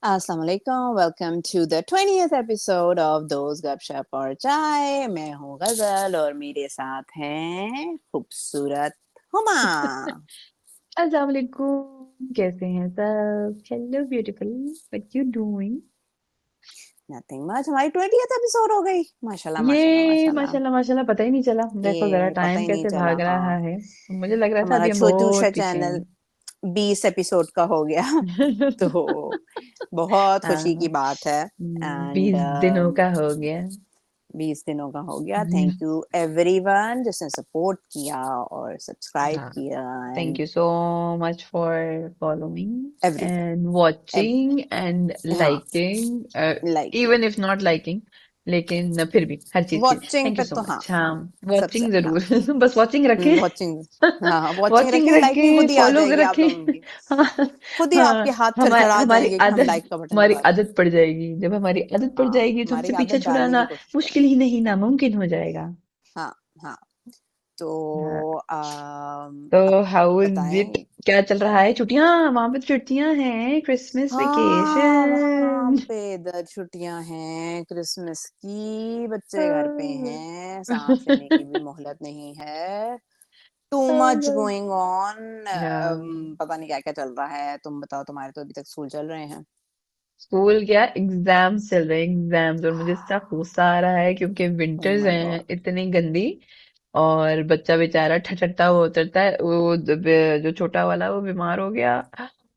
अस्सलाम वालेकुम welcome to the 20th episode of Dost Gupshup और चाय। मैं हूँ गजल और मेरे साथ हैं खूबसूरत हुमा। अस्सलाम वालेकुम, कैसे हैं सब? Hello beautiful, what you doing? Nothing much, हमारी 20th एपिसोड हो गई। माशाल्लाह माशाल्लाह ये माशाल्लाह। माशाल्लाह माशाल्लाह, पता ही नहीं चला। देखो जरा ये पता टाइम ही नहीं कैसे चला। भाग हाँ, रहा है। मुझे लग रहा था हमारा अभी हम छोटू सा बहुत पीछे चैनल हैं। 20 एपिसोड का हो गया। तो बहुत खुशी की हाँ, बात है। एंड 20 दिनों का हो गया। 20 दिनों का हो गया। हम्म, थैंक यू एवरीवन जिसने सपोर्ट किया और सब्सक्राइब हाँ, किया thank and you so much for following everything. and watching and हाँ, liking, liking even if not liking, लेकिन फिर भी हर चीज के वॉचिंग थैंक पे यू सो तो हाँ मच। हाँ, सबसे वॉचिंग हाँ। जरूर बस वॉचिंग रखें। वॉचिंग हाँ वॉचिंग वॉचिंग रखें, लाइकिंग रखें, खुद ही आ फॉलो जाएगी आप रखें। लोगों की। हाँ, खुद ही आपके हाँ, हाथ हमारी थरथरा हमारी जाएंगे कि हम आदत लाइक का बटन हमारी दबा दें। आदत पड़ जाएगी। जब हमारी आदत पड़ हाँ, जाएगी तो हमारी हमसे पीछे आदत डालने छुड़ाना की कोशिश मुश्किल करें। ही नहीं, नामुमकिन हो जाएगा। हाँ हाँ। हाँ, तो तो आप हाउ इज इट? बताएं। क्या चल रहा है? छुट्टियां, वहां पे तो छुट्टियां हैं, क्रिसमस हाँ, वहाँ वेकेशन। पे इधर छुट्टियां हैं क्रिसमस की, बच्चे घर पे हैं, सांस लेने की भी मोहलत नहीं है। Too much going on. पता नहीं क्या क्या चल रहा है। तुम बताओ, तुम्हारे तो अभी तक स्कूल चल रहे हैं। स्कूल क्या, एग्जाम्स चल रहे हैं, एग्जाम्स। और मुझे इसका गुस्सा आ रहा है क्योंकि ओह विंटर्स माय हैं गॉड। इतनी गंदी। और बच्चा बेचारा ठठरता हुआ उतरता है, वो जो छोटा वाला वो बीमार हो गया।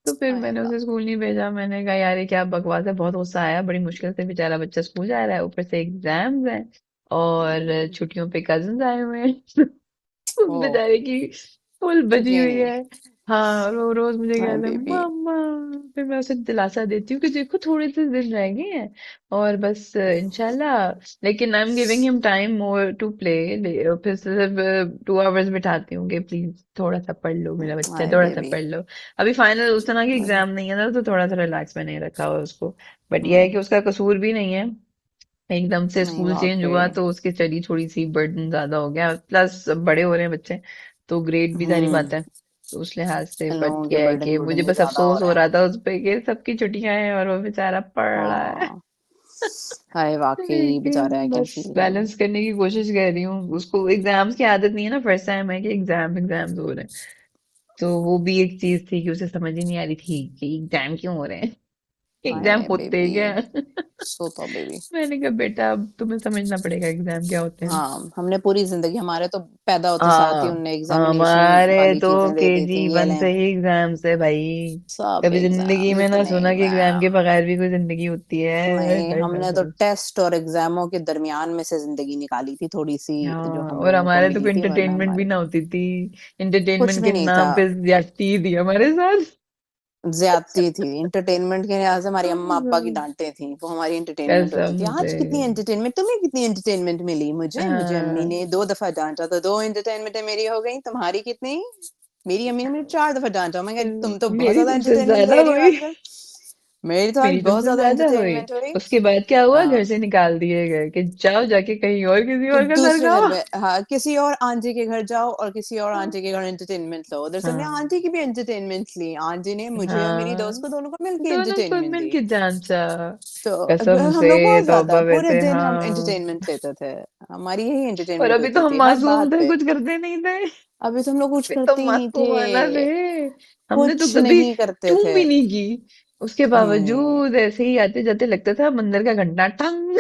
तो फिर हाय मैंने अल्लाह। उसे स्कूल नहीं भेजा। मैंने कहा यार ये क्या बकवास है। बहुत गुस्सा आया, बड़ी मुश्किल से बेचारा बच्चा स्कूल जा रहा है, ऊपर से एग्जाम्स हैं और छुट्टियों पे कजन्स आए हुए हैं। उस ओ, बेचारे की फुल बजी छुट्टियां ही हुई नहीं है। है। हाँ, रोज मुझे हाय कहता है बेबी। मम्मा। फिर मैं उसे दिलासा देती हूँ कि देखो थोड़े से दिन रह गए हैं और बस इंशाल्लाह। लेकिन I am giving him time more to play. फिर सिर्फ 2 आवर्स बिठाती हूँ कि प्लीज थोड़ा सा पढ़ लो मेरा बच्चा, हाय थोड़ा सा बेबी। पढ़ लो। अभी फाइनल उस तरह की एग्जाम नहीं है ना, तो थोड़ा सा रिलैक्स मैंने रखा हुआ है उसको। बट यह है कि हम्म। उसका कसूर भी नहीं है। एकदम से नहीं स्कूल चेंज हुआ वाकई। तो उसकी स्टडी थोड़ी सी बर्डन ज्यादा हो गया, प्लस बड़े हो रहे हैं बच्चे, तो ग्रेड भी सारी बात हम्म। है। तो उस लिहाज से इन बट लोगों के क्या है बर्डन कि मुझे वर्डन भी बस ज्यादा हो अफसोस रहे हो हैं। रहा था उस पे कि सबकी छुट्टियां हैं और वो बेचारा पढ़ रहा है। हाँ, हाय वाकई बेचारा, आई लेकिन कैन बस फील हिम। बैलेंस करने की कोशिश कर रही हूँ। उसको एग्जाम्स की आदत नहीं है ना, फर्स्ट टाइम है कि एग्जाम्स हो रहे हैं। तो वो भी एक चीज थी कि उसे समझ ही नहीं आ रही थी कि एग्जाम क्यों हो रहे हैं। एग्जाम हाय होते बेबी। क्या हैं? सोता बेबी। मैंने कहा बेटा अब तुम्हें समझना पड़ेगा एग्जाम क्या होते हैं। हाँ, हमने पूरी जिंदगी, हमारे तो पैदा होते साथ ही हाँ, उनने एग्जामिनेशन हमारे वाली तो चीजें दे दी केजी थी, ये वन लें। से ही एग्जाम्स है भाई। सब कभी जिंदगी एग्जाम, में ना इतने सुना कि एग्जाम के एग्जाम। बगैर भी कोई जिंदगी होती है। हाय नहीं, हाय हाय हमने तो हाय। टेस्ट और एग्जामों के दरमियान में से जिंदगी निकाली थी थोड़ी सी, जो हाँ, हम और लोगों को हमारे तो मिली कोई थी, वरना इंटरटेनमेंट भी हमारे ना होती थी। कुछ इंटरटेनमेंट भी के नहीं था। नाम पे ज्यादती थी हमारे साथ। ज्यादती थी इंटरटेनमेंट के लिहाज से। हमारी अम्मा अब्बा की डांटें थी, वो हमारी एंटरटेनमेंट होती थी। कसम से। आज कितनी एंटरटेनमेंट, तुम्हें कितनी एंटरटेनमेंट मिली? मुझे अम्मी हाँ, ने 2 दफा डांटा, तो 2 एंटरटेनमेंट मेरी हो गई। तुम्हारी कितनी? मेरी अम्मी ने मुझे 4 दफा डांटा। मैं कहा, तुम तो बहुत मेरी ज्यादा तुमसे एंटरटेनमेंट ज्यादा ले रही हो हुई। आजकल। मेरी तो आज मेरी बहुत तुमसे ज्यादा ज्यादा हुई। एंटरटेनमेंट हुई। उसके बाद क्या हुआ, घर हाँ, से निकाल दिए गए कि जाओ जाके कहीं और किसी कि और का सर दूसरे घर खाओ। में, हाँ, किसी और आंटी के घर जाओ और किसी और आंटी के घर एंटरटेनमेंट लो। उधर से हमने हाँ, आंटी की भी एंटरटेनमेंट ली। आंटी ने मुझे और मेरी हाँ, दोस्त को दोनों को मिलके दोनों को एंटरटेनमेंट दी। मिलके जांचा। तो कसम हम से लोग बहुत ज्यादा तौबा पूरे वैसे, दिन हम हाँ। एंटरटेनमेंट लेते थे। हमारी यही और एंटरटेनमेंट अभी तो होती हम थी हर मासूम बात थे, पे। कुछ करते नहीं थे। अभी तो हम लोग कुछ अभी तो करते ही नहीं मासूमाना थे। थे। हमने तो कुछ कभी नहीं करते चूं थे। भी नहीं की। उसके नहीं, बावजूद ऐसे ही आते जाते लगता था मंदिर का घंटा टंग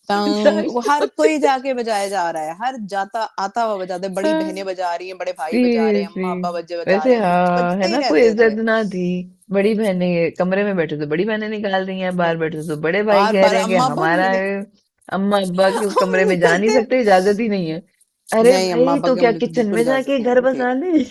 तंग वो हर कोई जाके बजाया जा रहा है। हर जाता आता हुआ बजाते, बड़ी बहनें बजा रही हैं, बड़े भाई बजा रहे हैं, सीरियसली। अम्मा अब्बा बजे बजा वैसे रहे हैं, कुछ हाँ, है बजते ही ना, कोई रहते थे। इज्जत ना थी। बड़ी बहनें कमरे में बैठे तो बड़ी बहनें निकाल रही हैं, बाहर बैठे तो बड़े भाई बार कह बार रहे हैं कि अम्मा अब्बा हमारा नहीं, है। अम्मा अब्बा के उस हम कमरे में जा नहीं निकलते। सकते, इजाजत ही नहीं है। अरे नहीं, अम्मा भाई अब्बा तो की क्या मुझे तो किचन बिल्कुल में इजाजत जाके नहीं घर होती थी। बसा ले।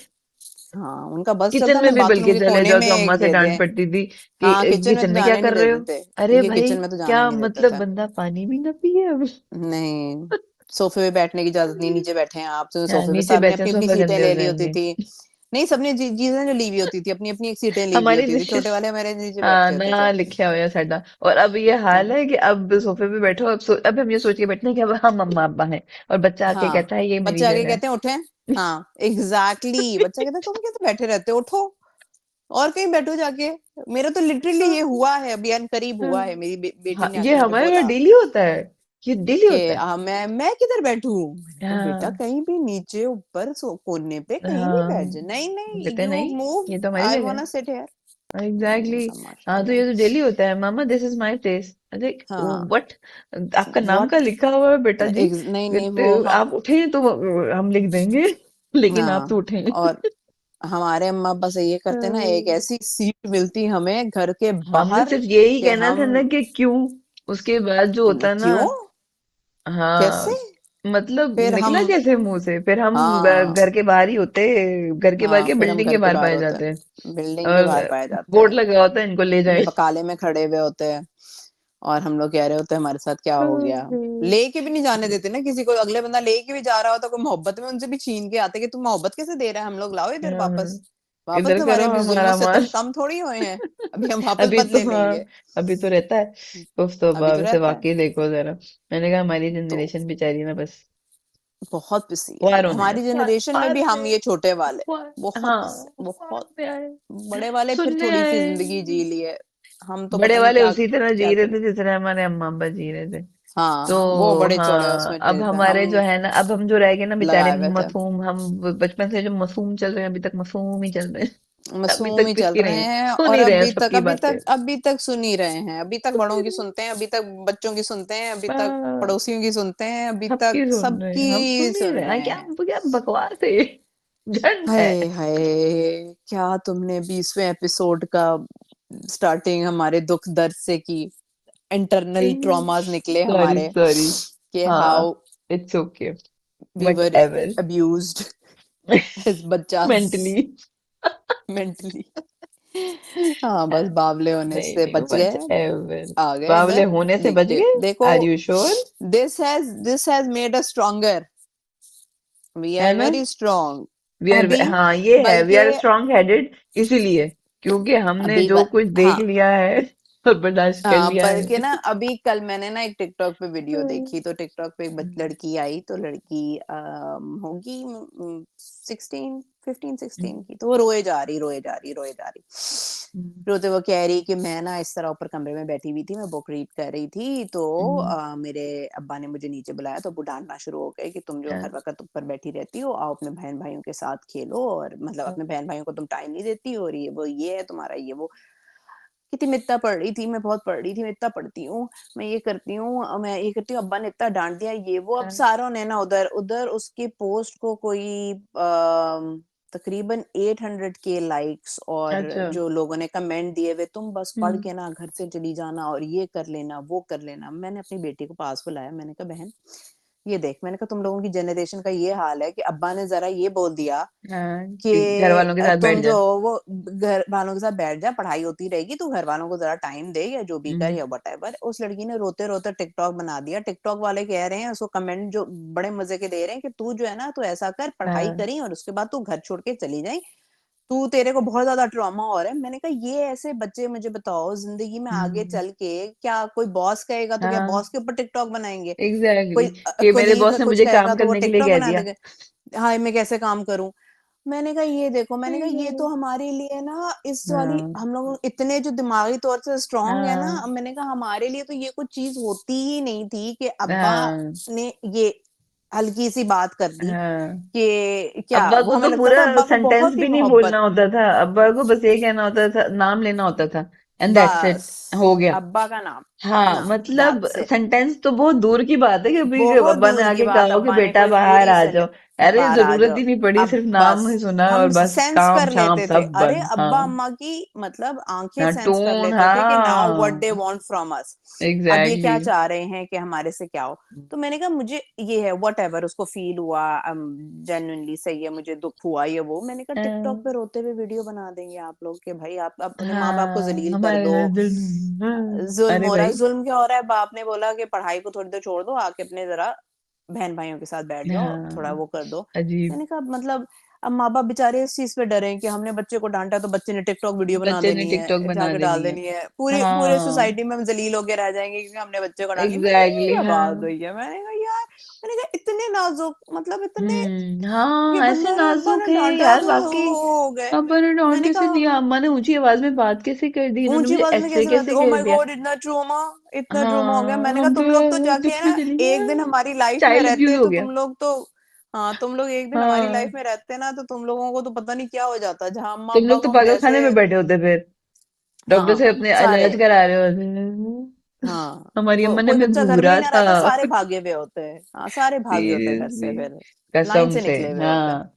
हाँ, उनका बस चलता किचन है ना में भी बाथरूम बल्कि के चले कोने जाओ में तो अम्मा एक से दे डांट दें। पड़ती थी कि हाँ, किचन में तो किचन में क्या जाने नहीं कर रहे दे हो। देते। अरे ये भाई, किचन में तो जाने क्या नहीं देते मतलब थे। बंदा पानी भी ना पिए अब। नहीं, सोफे पे बैठने की इजाजत नहीं, नीचे बैठे हैं आप, तो हाँ, सोफे पे नीचे सबने बैठे अपनी अपनी सोफा सीटें गंदे हो ले ली होती जाएंगे। थी। नहीं, सबने चीजें जो ली हुई होती थी, अपनी अपनी एक सीटें ली हुई हमारी होती थी, छोटे जिस वाले हमारे नीचे हाँ, बैठते होते थे। ना लिखा हुआ है साडा। और अब ये हाल है कि अब सोफे पे बैठो, अब हम ये सोच के बैठने हैं कि अब हम मम्मा अब्बा हैं। और बच्चा आके हाँ, कहता है ये मेरी बच्चे आगे जगह है। कहते हैं उठे। हाँ, एग्जैक्टली, बच्चा कहता है तुम क्या तो बैठे रहते हो, उठो। और कहीं बैठो जाके। मेरा तो लिटरली ये हुआ है, अभी करीब हुआ है, मेरी बेटी हाँ, ने ये आके मुझे हमारे वहाँ बोला डेली होता है, ये डेली कि होता है। मैं किधर बैठूं। मैंने कहा बेटा हाँ कहीं भी नीचे ऊपर कोने पे कहीं भी बैठ हाँ, जा। नहीं नहीं, कहते यू नहीं, मूव, ये तो हमारी आई जगह वांना सिट हियर। एग्जैक्टली मैंने exactly। कहा हाँ तो माशाल्लाह। ये तो डेली होता है, मामा दिस इज माय टेस्ट। अरे हाँ, व्हाट, आपका नाम व्हाट। का लिखा हुआ है बेटा जी। नहीं नहीं, कहते वो हम, आप उठे तो हम लिख देंगे, लेकिन आप तो हाँ, उठे। और हमारे अम्मा बस ये करते ना, एक ऐसी सीट मिलती हमें घर के हमने बाहर सिर्फ यही कि कहना था हम, ना कि क्यों, उसके बाद जो होता ना, क्यों, हाँ, कैसे, मतलब फिर निकला हम, कैसे मुंह से, फिर हम हाँ घर के बाहर ही होते, घर के बाहर हाँ, के फिर हम बिल्डिंग के घर के बाहर बाहर पाए होते जाते हैं। हैं, बिल्डिंग के बाहर और पाए जाते बोर्ड हैं, लगा होता है, इनको ले जाए। बकाले में खड़े हुए होते हैं, और हम लोग कह रहे होते हैं हमारे साथ क्या हो गया। हाँ, लेके भी नहीं जाने देते ना किसी को, अगले बंदा लेके भी जा रहा होता, कोई मोहब्बत में उनसे भी छीन के आते कि तुम मोहब्बत कैसे दे रहे हैं, हम लोग लाओ इधर वापस, वापस इधर तुम्हारे करो अभी जुल्मों हमारा से मान। तुम कम थोड़ी हुए हैं, अभी हम वापस अभी तो बदले हाँ, लेंगे। अभी तो रहता है। उफ, तो अभी तो वैसे रहता है। वाकई देखो जरा, मैंने कहा हमारी तो जनरेशन बेचारी ना बस बहुत पिसी है पार होने, हमारी जनरेशन में भी, हम ये छोटे वाले बहुत हाँ पार बहुत, में आए, बड़े वाले फिर सुनने थोड़ी सी आए। जिंदगी जी ली है, हम तो बड़े पता नहीं वाले क्या उसी तरह जी क्या रहे कर। थे जिस तरह हमारे अम्मा अब्बा जी रहे थे। तो हाँ, वो बड़े चौड़े हाँ, उसमें अब थे, हमारे जो हम है ना, अब हम जो रह गए ना बेचारे लगाए हुए थे, मासूम, हम बचपन से जो मासूम चल रहे हैं, अभी तक मासूम ही चल रहे हैं। अभी मासूम तक ही चल पिसती रहे रहे हैं, हैं, सुन और ही रहे हैं अभी तक सबकी बातें। अभी तक सुन ही रहे हैं, अभी तक सुन ही बड़ों की रहे सुनते हैं, अभी तक बच्चों की सुनते हैं, अभी तक हैं, पड़ोसियों की सुनते हैं, अभी सबकी तक सुन रहे हैं, हम सबकी सुन ही सुन रहे हैं। रहे क्या हैं। क्या बकवास है ये, झंड है। हाय हाय, क्या तुमने 20वें एपिसोड का स्टार्टिंग हमारे दुख दर्द से की, इंटरनल ट्रॉमास निकले सॉरी हमारे, सॉरी, कि हाउ हाँ, it's okay, we what were ever. Abused as बच्चास, मेंटली। मेंटली। हाँ, बस बावले होने नहीं से नहीं, बच वट गए, एवर। आ गए बावले इधर। होने से बच देखते गए। देखो, are you sure? This has made us stronger, we है आर ना, वेरी स्ट्रांग वी आर, अभी, हाँ ये है, वी बल्कि आर स्ट्रॉन्ग हेडेड, इसीलिए, क्योंकि हमने अभी जो कुछ देख हाँ, लिया है और बर्दाश्त कर लिया बल्कि है। ना अभी कल मैंने ना एक टिकटॉक पे वीडियो हम्म, देखी, तो टिकटॉक पे एक लड़की आई, तो लड़की होगी 16 15 16 की, तो वो रोए जा रही, रोते वो कह रही कि मैं ना इस तरह ऊपर कमरे में बैठी हुई थी, मैं बुक रीड कर रही थी, तो मेरे अब्बा ने मुझे नीचे बुलाया, तो वो डांटना शुरू हो गए कि तुम जो हर वक्त ऊपर बैठी रहती हो, आओ अपने बहन भाइयों के साथ खेलो, और मतलब अपने बहन भाइयों को तुम टाइम नहीं देती, और ये वो ये है तुम्हारा ये वो। कितनी मैं इतना पढ़ रही थी, मैं बहुत पढ़ रही थी, मैं इतना पढ़ती हूँ, मैं ये करती हूँ, मैं ये करती हूँ, अब्बा ने इतना डांट दिया ये वो। अब सारों ने ना उधर उधर उसके पोस्ट को कोई तकरीबन 800 के लाइक्स, और अच्छा, जो लोगों ने कमेंट दिए हुए, तुम बस पढ़ हम्म, के ना घर से चली जाना, और ये कर लेना वो कर लेना। मैंने अपनी बेटी को पास बुलाया, मैंने कहा बहन ये देख, मैंने कहा तुम लोगों की जनरेशन का ये हाल है कि अब्बा ने जरा ये बोल दिया हाँ, कि कि घर वालों के साथ बैठ तुम जो जा। वो घर वालों के साथ बैठ जा, पढ़ाई होती रहेगी, तू घर वालों को जरा टाइम दे, या जो भी कर, हम्म, या व्हाटएवर। उस लड़की ने रोते रोते टिकटॉक बना दिया, टिकटॉक वाले कह रहे हैं उसको, कमेंट जो बड़े मजे के दे रहे हैं कि तू जो है ना, तू ऐसा कर, पढ़ाई हाँ करी और उसके बाद तू घर छोड़ के चली जाए, तू तेरे को बहुत ज्यादा ट्रॉमा हो रहा है। मैंने कहा ये ऐसे बच्चे, मुझे बताओ जिंदगी में आगे हम्म, चल के क्या कोई बॉस कहेगा तो क्या हाँ बॉस के ऊपर टिकटॉक बनाएंगे, एग्जैक्टली कोई exactly। कि मेरे कोलीग बॉस ने कुछ मुझे कहेगा काम तो वो करने के लिए टिकटॉक कह बना दिया। देंगे, हाय मैं कैसे काम करूं। मैंने कहा ये देखो, मैंने कहा ये तो हमारे लिए ना, इस वाली हाँ हम लोग इतने जो दिमागी तौर से स्ट्रांग है ना, हाँ मैंने कहा हमारे लिए तो ये कुछ चीज होती ही नहीं थी कि अब्बा हाँ ने ये हल्की सी बात कर दी, हाँ, कि क्या अब्बा वो, को हमें तो लगता पूरा था अब्बा को सेंटेंस बहुत ही भी नहीं बोलना मोहब्बत, होता था, अब्बा को बस ये कहना होता था, नाम लेना होता था, एंड दैट्स बस इट, हो गया। अब्बा का नाम, हाँ, नाम, मतलब दैट्स इट। सेंटेंस तो बहुत दूर की बात है कि अभी के बहुत अब्बा ने दूर की आके बात, कहा हो कि अब्बा ने बेटा कोई बाहर पूरी आ सेंटे जाओ। अरे बाहर आ जरूरत जाओ, ही नहीं पड़ी, अब सिर्फ नाम बस ही सुना हम और बस सेंस काम कर शाम लेते थे, सब अरे बंद। हाँ अब्बा अम्मा की मतलब आंखें हाँ, सेंस कर टोन, लेते थे कि नाउ व्हाट दे हाँ वांट फ्रॉम अस, अब ये एग्जैक्टली क्या चाह रहे हैं कि हमारे से क्या हो। तो मैंने कहा मुझे ये है, वट एवर उसको फील हुआ, जेन्युइनली सही है, मुझे दुख हुआ ये वो। मैंने कहा टिकटॉक पे रोते हुए वीडियो बना देंगे आप लोग कि भाई आप अपने माँ बाप को हाँ, जलील कर हमारे दो, यहाँ दिल, हाँ, जुल्म अरे हो रहा है, भाई, जुल्म क्या हो रहा है, बाप ने बोला कि पढ़ाई को थोड़ी देर छोड़ दो, आके अपने जरा बहन भाइयों के साथ बैठ जाओ, थोड़ा हाँ वो कर दो। अजीब। मैंने कहा मतलब अब माँ बाप बेचारे इस चीज पे डरे हैं कि हमने बच्चे को डांटा तो बच्चे ने टिकटॉक वीडियो बना बच्चे ने देनी टिकटॉक है, बना जाके डाल देनी है। देनी है, पूरी पूरे हाँ सोसाइटी में हम जलील होके रह जाएंगे क्योंकि हमने बच्चे को डांट लिया। मैंने कहा ये एग्जैक्टली क्या हाँ, बात हुई है, मैंने कहा यार मैंने कहा इतने नाजुक, मतलब इतने, कि हाँ ऐसे बंदा ने, अब्बा नाजुक ने है डांटा यार तो वाकई। हो गए। अब्बा ने डांट मैंने कैसे कहा दिया, अम्मा ने ऊंची आवाज में बात कैसे कर दी, इन्होंने ऊंची मुझे आवाज में ऐसे कैसे बात, कैसे ओ कर माय दिया। गॉड इतना ट्रोमा हो गया। हाँ मैंने कहा अबे तुम लोग तो जाके दुख है से ना चली एक दिन हमारी लाइफ में चाइल्ड अब्यूज रहते हो तो गया। तुम लोग तो, हाँ तुम लोग एक दिन हमारी लाइफ हाँ में रहते ना तो तुम लोगों को तो पता नहीं क्या हो जाता, जहां अम्मा तुम अब्बा लोग तो को हम पागल खाने जैसे, में बैठे होते फिर, डॉक्टर हाँ से अपने सारे, इलाज करा रहे होते। हाँ हमारी अम्मा ने कोई हमें बच्चा घर में ही घूरा ना था। रहता, सारे भागे हुए होते हैं, हाँ सारे भागे होते हैं घर से सीरियसली फिर, लाइन कसम से से। निकले हुए होते हैं। हाँ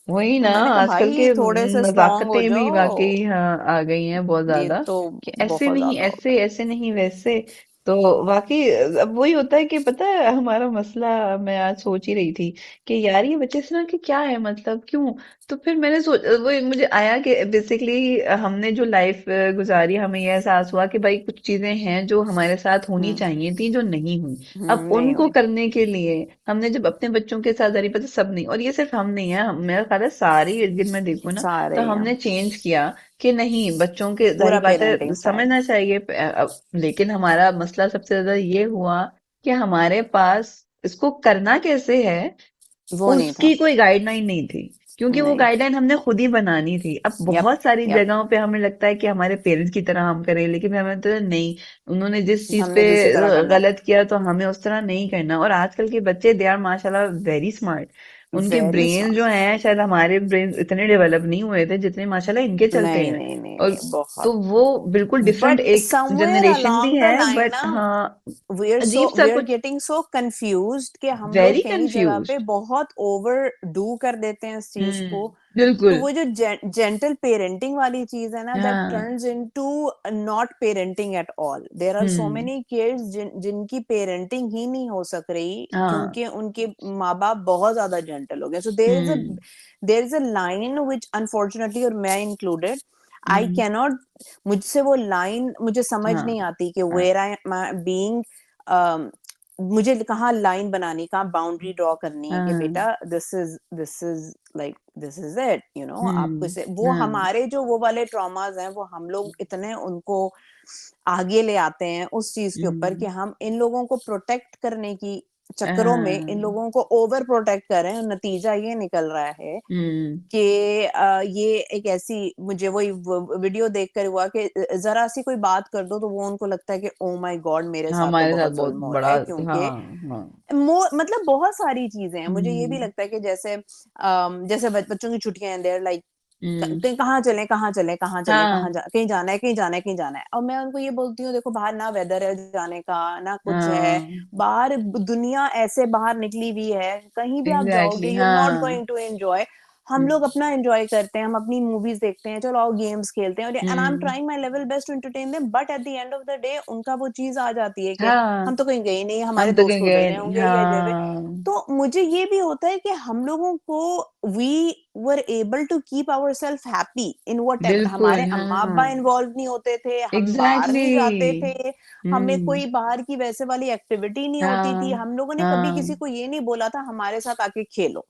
वही तो ना, मैंने कहा आजकल भाई के थोड़े से स्ट्रांग हो नजाकतें भी जाओ, वाकई हाँ आ गई हैं बहुत ये ज्यादा, तो कि ऐसे बहुत नहीं ज्यादा हो ऐसे, ऐसे नहीं वैसे। तो वाकई अब वही होता है कि पता है हमारा मसला, मैं आज सोच ही रही थी कि यार ये बच्चे से ना कि क्या है मतलब क्यों। तो फिर मैंने सोच वो मुझे आया कि बेसिकली हमने जो लाइफ गुजारी, हमें ये एहसास हुआ कि भाई कुछ चीजें हैं जो हमारे साथ होनी हम्म चाहिए थी जो नहीं हुई। अब नहीं उनको हुई, करने के लिए हमने जब अपने बच्चों के साथ जारी, पता सब नहीं, और ये सिर्फ हम नहीं है, मेरा ख्याल है सारी इर्द गिर्द में देखो ना, सारे तो ही हमने हम, चेंज किया कि नहीं बच्चों के जारी पूरा बात है पेरेंटिंग स्टाइल, समझना चाहिए लेकिन हमारा मसला सबसे ज्यादा ये हुआ कि हमारे पास इसको करना कैसे है वो नहीं था, उसकी कोई गाइडलाइन नहीं थी, क्योंकि वो नहीं, गाइडलाइन हमने खुद ही बनानी थी। अब यप बहुत सारी यप, जगहों पे हमें लगता है कि हमारे पेरेंट्स की तरह हम करें, लेकिन हमें लगता है नहीं, उन्होंने जिस चीज हमने पे दूसरी तरह करना है, गलत किया तो हमें उस तरह नहीं करना। और आजकल के बच्चे दे आर माशाल्लाह वेरी स्मार्ट, उनके वेरी ब्रेन जो स्मार्ट, हैं शायद हमारे ब्रेन इतने डेवलप नहीं हुए थे जितने माशाल्लाह इनके चलते नहीं हैं। नहीं नहीं और नहीं तो बहुत, वो बिल्कुल डिफरेंट बट एक समवेयर जनरेशन भी अलोंग द है, लाइन बट ना, हाँ वी अजीब सा आर कुछ, गेटिंग सो कंफ्यूज्ड कि हम लोग वेरी कई जगह पे कंफ्यूज्ड। बहुत ओवर डू कर देते हैं इस चीज को। तो बिल्कुल। वो जो जेंटल पेरेंटिंग वाली चीज है ना, दैट हाँ turns into not parenting at all. There are so hmm many kids जिनकी पेरेंटिंग ही नहीं हो सक रही हाँ क्योंकि उनके माँ बाप बहुत ज्यादा जेंटल हो गए। So hmm there is a line which unfortunately, और मैं इंक्लूडेड, आई हम्म कैनॉट, मुझसे वो लाइन मुझे समझ हाँ नहीं आती कि हाँ वेयर आई एम बीइंग, मुझे कहाँ लाइन बनानी, कहाँ बाउंड्री ड्रॉ करनी है कि हाँ बेटा this is like this is it, you know. आपको से वो हाँ हमारे जो वो वाले ट्रॉमास हैं वो हम लोग इतने उनको आगे ले आते हैं उस चीज के ऊपर कि हम्म हम इन लोगों को प्रोटेक्ट करने की चक्करों में इन हाँ लोगों को ओवर प्रोटेक्ट कर रहे हैं। नतीजा ये निकल रहा है हम्म कि ये एक ऐसी, मुझे वही वीडियो देखकर हुआ कि जरा सी कोई बात कर दो तो वो उनको लगता है कि ओ माय गॉड मेरे साथ तो हमारे साथ बहुत बहुत जुल्म हो रहा बड़ा। है, क्योंकि हाँ हाँ मतलब बहुत सारी चीजें हैं। मुझे ये भी हम्म लगता है कि जैसे जैसे बच्चों की छुट्टियां हैं, देयर लाइक हम्म कहाँ चले कहाँ चले कहाँ चले, हाँ कहीं जाना है कहीं जाना है कहीं जाना है। और मैं उनको ये बोलती हूँ देखो बाहर ना वेदर है जाने का ना कुछ है, हाँ बाहर दुनिया ऐसे बाहर निकली हुई है, कहीं भी आप जाओगे एग्जैक्टली यू आर नॉट हाँ गोइंग टू एंजॉय। हम लोग हम्म अपना एंजॉय करते हैं, हम अपनी मूवीज देखते हैं, चलो आओ गेम्स खेलते हैं, and I am hmm trying my level best to entertain them, but at the end of the day उनका वो चीज आ जाती है कि हाँ हम तो कहीं गए नहीं, हमारे हम तो दोस्त कहीं उधर गए गए नहीं होंगे ये गए हुए। हाँ तो मुझे ये भी होता है कि हम लोगों को we were able to keep our self happy in whatever, हमारे बिल्कुल अम्मा हाँ अब्बा इन्वॉल्व नहीं होते थे, हम बाहर एग्जैक्टली नहीं जाते थे, हमें हम्म कोई बाहर की वैसे वाली एक्टिविटी नहीं होती थी, हाँ हम लोगों ने कभी हाँ किसी को ये नहीं बोला था हमारे साथ आके खेलो,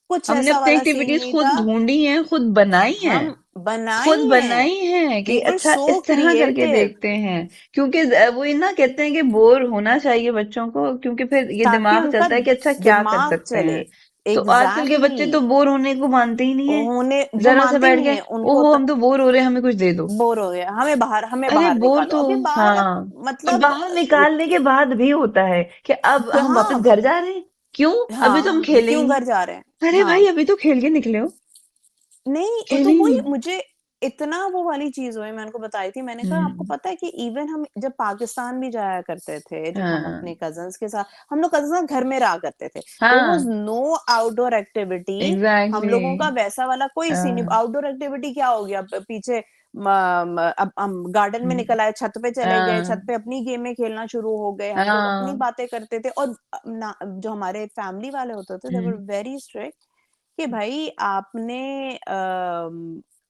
कुछ हमने ऐसा अपनी वाला सीन एक्टिविटीज नहीं खुद था। ढूंढी हैं, खुद बनाई हैं, हम खुद बनाई हैं, बनाई है कि वी वर अच्छा सो इस तरह करके क्रिएटिव, देखते हैं। क्योंकि वो ये ना कहते हैं कि बोर होना चाहिए बच्चों को, क्योंकि फिर ये ताकि दिमाग उनका चलता है कि अच्छा क्या कर दिमाग सकते चले। हैं। तो आजकल के एग्जैक्टली बच्चे तो बोर होने को मानते ही नहीं है, होने, वो जरा सा मानते बैठ नहीं गए, है उनको ओहो हम तो बोर हो रहे हैं हमें कुछ दे दो। बोर हो गया, हमें अरे बाहर बोर निकालो तो अभी बाहर। हाँ, और मतलब बाहर निकालने के बाद भी होता है कि अब हम वापस हाँ घर जा रहे हैं, क्यों, अभी तो हम हाँ खेले ही क्यों नहीं। घर जा रहे हैं, अरे भाई हाँ अभी तो खेल के निकले हो, नहीं खेले तो ही वही नहीं। मुझे इतना वो वाली चीज हुई, मैंने उनको बताई थी, मैंने कहा आपको हम्म पता है कि इवन हम जब पाकिस्तान भी जाया करते थे, जब हम हाँ अपने कजन्स के साथ, हम लोग कजन्स घर में रहा करते थे, देयर वाज हाँ नो आउटडोर एक्टिविटी। हम एग्जैक्टली लोगों का वैसा वाला कोई सीन नहीं, हाँ आउटडोर एक्टिविटी क्या हो गया, पीछे अब हम गार्डन में हम्म, निकल आए, छत पे चले गए, छत हाँ पे अपनी गेमें खेलना शुरू हो गए, हम लोग अपनी हाँ बातें करते थे। और जो हमारे फैमिली वाले होते थे दे वर हम्म वेरी स्ट्रिक्ट कि भाई आपने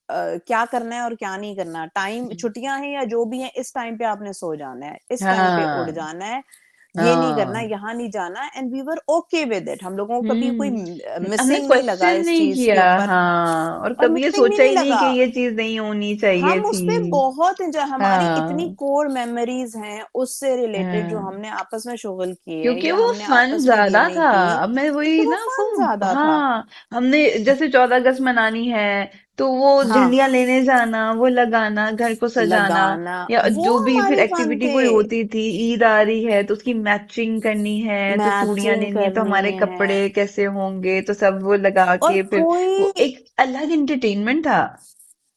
क्या करना है और क्या नहीं करना, टाइम हम्म, छुट्टियां हैं या जो भी हैं, इस टाइम पे आपने सो जाना है, इस टाइम पे उठ हाँ जाना है, ये नहीं करना, हाँ। यहाँ नहीं जाना, and we were okay with it. हम लोगों को कभी कोई हमने मिसिंग नहीं लगा क्वेश्चन इस नहीं चीज के किया। ऊपर। हाँ, और और कभी ये मिसिंग भी सोचा नहीं ही नहीं कि लगा। ये चीज नहीं होनी चाहिए हम थी। उसपे बहुत एंजॉय, हमारी इतनी हाँ, कोर मेमोरीज हैं उससे रिलेटेड जो हाँ, हमने आपस में शुगल किए क्योंकि या वो हमने फन आपस में ज्यादा गेमिंग था। की, अब मैं क्योंकि वही वो ना वो, फन ज्यादा था। हाँ, हमने जैसे 14 अगस्त मनानी है तो वो हाँ, झंडियां लेने जाना, वो लगाना, घर को सजाना, लगाना, या वो जो भी फिर हमारे फन एक्टिविटी थे। कोई होती थी। ईद आ रही है तो उसकी मैचिंग करनी है, तो चूड़ियां मैचिंग लेनी है, तो करनी हमारे है। कपड़े कैसे होंगे, तो सब वो लगा और के फिर वो कोई एक अलग एंटरटेनमेंट था।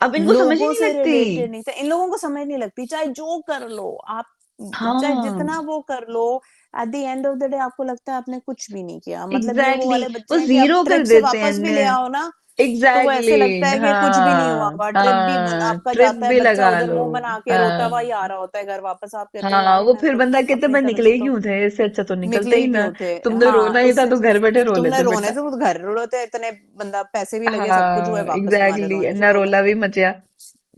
अब इनको समझ ही लोगों नहीं से लगती। रिलेटेड नहीं था, इन लोगों को समझ नहीं लगती, चाहे जो कर लो आप, चाहे हाँ, जितना वो कर लो, at the end of the day आपको लगता है आपने कुछ भी नहीं किया। मतलब ये वो एग्जैक्टली वाले वो बच्चे हैं कि आप जीरो कर ट्रिप से देते वापस भी ले हैं। आओ ना, तो वो ऐसे लगता एग्जैक्टली, है कि कुछ भी नहीं हुआ हाँ, होगा। ट्रिप भी हाँ, आपका ट्रिप जाता है, भी बच्चा लगा उधर लो। मुंह बना के रोता हाँ, हुआ ही आ रहा होता है घर वापस। आप कहते हो हाँ, यार वो मैं फिर तो बंदा कहता अपनी मैं तरफ निकले से ही तो क्यों थे, इससे अच्छा तो निकले निकलते ही ही ना। क्यों थे। तुमने हाँ, रोना ही था इससे तो घर बैठे रो तुमने लेते रोने बेटा। से तो घर रोते, इतने बंदा पैसे भी लगे, सब कुछ हुए, हाँ, वापस तुम्हारे एग्जैक्टली, रोने से रो लो। नरोला भी मचा।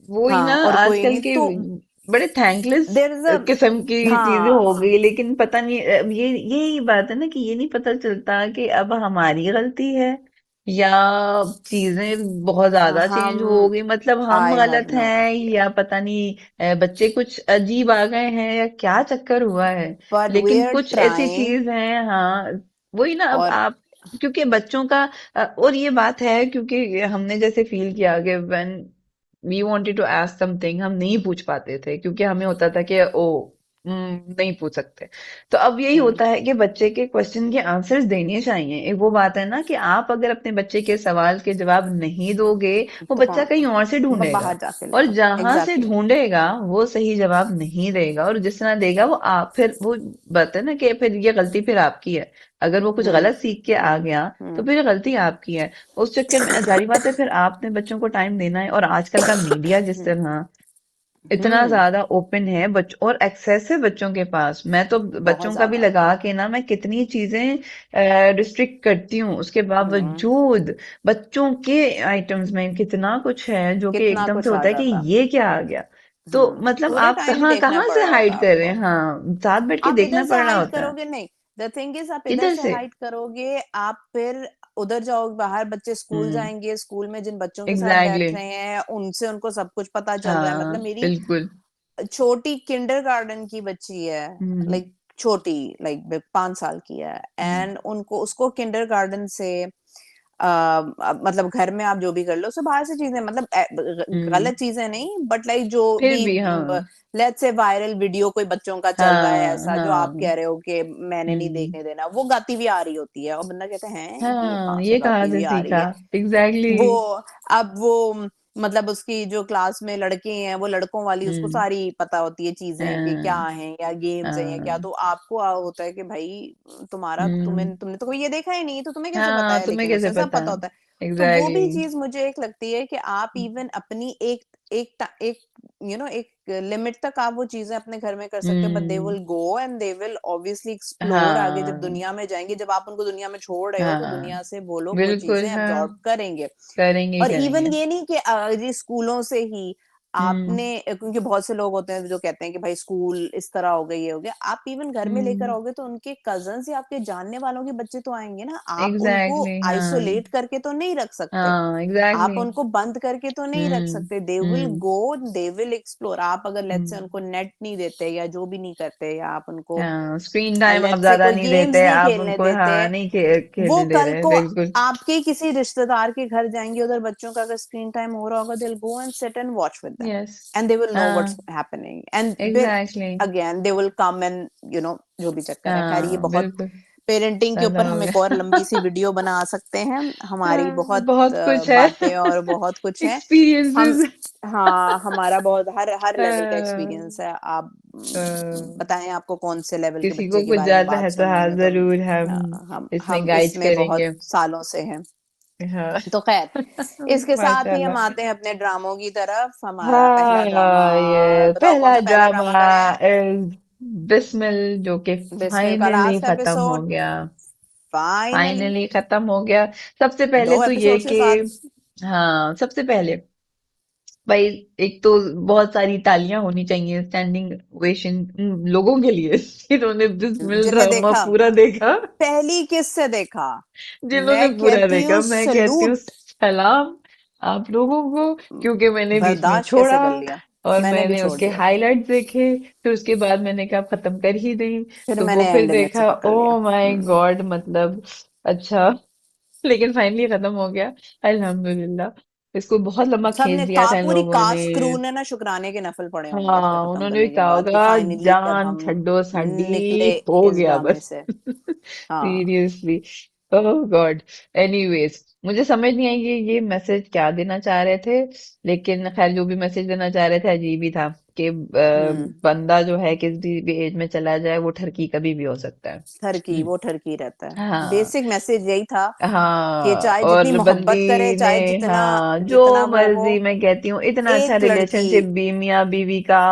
वो ही ना, हाँ, और कोई आजकल नहीं के तो बड़े थैंकलेस देयर इज अ, किस्म की चीजें हो हाँ, गई। लेकिन पता नहीं, अब ये यही बात है ना कि ये नहीं पता चलता कि अब हमारी गलती है या चीजें बहुत ज्यादा चेंज हम, हो गई, मतलब हम आई हैव गलत नो हैं आइडिया, या पता नहीं बच्चे कुछ अजीब आ गए हैं या क्या चक्कर हुआ है। बट वी लेकिन आर कुछ ऐसी ट्राइंग। चीज है, हाँ, वही ना। अब और आप, क्योंकि बच्चों का और ये बात है, क्योंकि हमने जैसे फील किया कि when we wanted to ask something, हम नहीं पूछ पाते थे क्योंकि हमें होता था कि ओ, नहीं पूछ सकते। तो अब यही हम्म, होता है कि बच्चे के क्वेश्चन के आंसर्स देने चाहिए। एक वो बात है ना कि आप अगर अपने बच्चे के सवाल के जवाब नहीं दोगे, वो तो बच्चा कहीं और से ढूंढेगा, बाहर जाके और लेगा, जहां से एग्जैक्टली। ढूंढेगा वो सही जवाब नहीं देगा, और जिस तरह देगा वो आप फिर वो बात है ना कि फिर ये गलती फिर आपकी है। अगर वो कुछ हम्म, गलत सीख के आ गया तो हम्म, फिर ये गलती आपकी है। उस चक्कर में जारी बात है फिर आपने बच्चों को टाइम देना है। और आजकल का मीडिया जिस हम्म, तरह इतना हम्म, ज्यादा ओपन है बच्चों, और एक्सेस है बच्चों के पास, मैं तो बहुत बच्चों का भी ज्यादा। लगा के ना मैं कितनी चीजें रिस्ट्रिक्ट करती हूँ, उसके हम्म, बावजूद बच्चों के आइटम्स में कितना कुछ है जो कि कितना एकदम से कुछ आ होता है कि जाता। ये क्या आ गया। तो मतलब पूरे आप टाइम कहाँ देखना कहाँ पड़ से रहा होता हाइड है कर रहे आपको। हैं, हाँ, साथ बैठ के आप देखना इधर से पड़ रहा हाइड होता है। करोगे नहीं, द थिंग इज आप इधर इधर से से, हाइड करोगे, आप फिर उधर जाओगे, बाहर बच्चे स्कूल हम्म, जाएंगे, स्कूल में जिन बच्चों के साथ एग्जैक्टली, बैठ रहे हैं उनसे उनको सब कुछ पता चल रहा है। हाँ, मतलब मेरी बिल्कुल, छोटी किंडरगार्टन की बच्ची है, हम्म, लाइक छोटी, लाइक 5 साल की है, हम्म, एंड उनको उसको किंडरगार्टन से मतलब घर में आप जो भी कर लो, सो बाहर से चीजें, मतलब हम्म, गलत चीजें नहीं, बट लाइक जो फिर भी भी, हाँ, लेट्स से वायरल वीडियो कोई बच्चों का चल रहा है हाँ, ऐसा जो आप हाँ, कह रहे हो कि मैंने नहीं हम्म, देखने देना, वो गाती हुई आ रही होती है और बंदा कहता है हैं ये हाँ, कहाँ से ये कहाँ गाती से हुई आ रही सीखा। है। एग्जैक्टली, वो अब वो मतलब उसकी जो क्लास में लड़के हैं वो लड़कों वाली उसको हम्म, सारी पता होती है चीजें कि क्या हाँ, है या गेम्स हैं या क्या, हाँ, तो आपको होता है कि भाई तुम्हारा हम्म, तुमने तो कोई ये देखा ही नहीं, तो तुम्हें कैसे पता हाँ, है, तुम्हें लेकिन कैसे उसे सब पता। पता होता है। तो वो एग्जैक्टली, भी चीज मुझे एक लगती है कि आप इवन अपनी एक एक लिमिट तक आप वो चीजें अपने घर में कर सकते हो, but they hmm, will go and they will obviously explore आगे जब हाँ, दुनिया में जाएंगे, जब आप उनको दुनिया में छोड़ रहे हो तो हाँ, दुनिया से वो लोग वो बिल्कुल, चीजें हाँ, एब्जॉर्ब करेंगे। करेंगे ही और करेंगे, इवन ये नहीं कि ये स्कूलों से ही हम्म, आपने, क्योंकि बहुत से लोग होते हैं जो कहते हैं कि भाई स्कूल इस तरह हो गया ये हो गया, आप इवन घर में लेकर हम्म, आओगे तो उनके कजन्स या आपके जानने वालों के बच्चे तो आएंगे ना, आप उनको एग्जैक्टली, हाँ, आइसोलेट करके तो नहीं रख सकते, हाँ, आप एग्जैक्टली, उनको बंद करके तो नहीं रख हम्म, सकते। They will hmm, go, they will explore. आप अगर लेट्स से हम्म, उनको नेट नहीं देते या जो भी नहीं करते, या आप उनको हाँ, स्क्रीन टाइम आप लेट्स से ज्यादा कोई नहीं गेम्स देते, नहीं आप खेलने उनको, देते, हाँ, नहीं वो खेलने दे कल रहे, को बिल्कुल, आपके किसी रिश्तेदार के घर जाएंगे, उधर बच्चों का अगर स्क्रीन टाइम हो रहा होगा, they will go and sit and watch with them, yes, and they will know what's हाँ, हैपनिंग, एंड फिर exactly, again they will come and जो भी चक्कर है। खैर, ये हाँ, बहुत बिल्कुल, पेरेंटिंग के ज्यादा ऊपर हो हम एक और गया। लंबी सी वीडियो बना सकते हैं, हमारी हाँ, बहुत बहुत कुछ है। बातें और बहुत कुछ है। हम, एक्सपीरियंसेस। हाँ, हमारा बहुत हर लेवल का एक्सपीरियंस है। आप बताएं आपको कौन से लेवल के किसी को बच्चे के कुछ बारे में जाता बात है तो सुननी हाँ, है, तो जरूर हम हम इसमें गाइड इसमें बहुत करेंगे। सालों से हैं। हाँ। तो खैर, इसके साथ ही हम माशाल्लाह। आते हैं अपने ड्रामों की तरफ। हमारा पहला ड्रामा, हाँ, ये बताओ कौन पहला सा पहला ड्रामा ड्रामा करें। इज बिस्मिल, जो कि बिस्मिल का फाइनली लास्ट खत्म हो एपिसोड, गया। फाइनली फाइनली खत्म हो गया। सबसे पहले 2 तो ये एपिसोड के कि, साथ। हाँ, सबसे पहले भाई एक तो बहुत सारी तालियां होनी चाहिए, स्टैंडिंग ओवेशन लोगों के लिए जिन्होंने बिस्मिल जिनने ड्रामा देखा, पूरा देखा, पहली किस से देखा। जिन्होंने मैं पूरा कहती देखा, हूँ मैं कहती हूँ सलूट। सलाम आप लोगों को, क्योंकि मैंने बीच में बर्दाश्त कैसे छोड़ा कर लिया। और मैंने भी मैंने छोड़ उसके दिया, हाइलाइट्स देखे, फिर उसके बाद मैंने कहा अब खत्म कर ही दें, फिर तो वो मैंने फिर एंड में से देखा, पकड़ लिया। ओ माय गॉड, मतलब अच्छा, लेकिन फाइनली खत्म हो गया, अल्हम्दुलिल्लाह। इसको बहुत लंबा खींच सबने दिया का था इन पूरी लोगों ने। कास्ट क्रू ने ना शुक्राने के नफल पड़े होंगे इसके हाँ खत्म उन्होंने भी करने के कहा बाद, कि होगा फाइनली तब जान हम छड्डो साडी निकले हो इस गया ड्रामे बस। से। हाँ। सीरियसली, ओह गॉड। एनीवेज, मुझे समझ नहीं आई ये मैसेज क्या देना चाह रहे थे, लेकिन खैर जो भी मैसेज देना चाह रहे थे अजीब ही था कि हम्म। बंदा जो है किस भी एज में चला जाए वो ठरकी कभी भी हो सकता है। ठरकी, वो ठरकी रहता है, हाँ। बेसिक मैसेज यही था। कि हाँ चाहे जितनी और मोहब्बत करे, बंदी ने, चाहे जितना हाँ जो जितना वो हो, मर्जी, मैं कहती हूँ इतना अच्छा एक लड़की, रिलेशनशिप भी मियाँ बीवी का,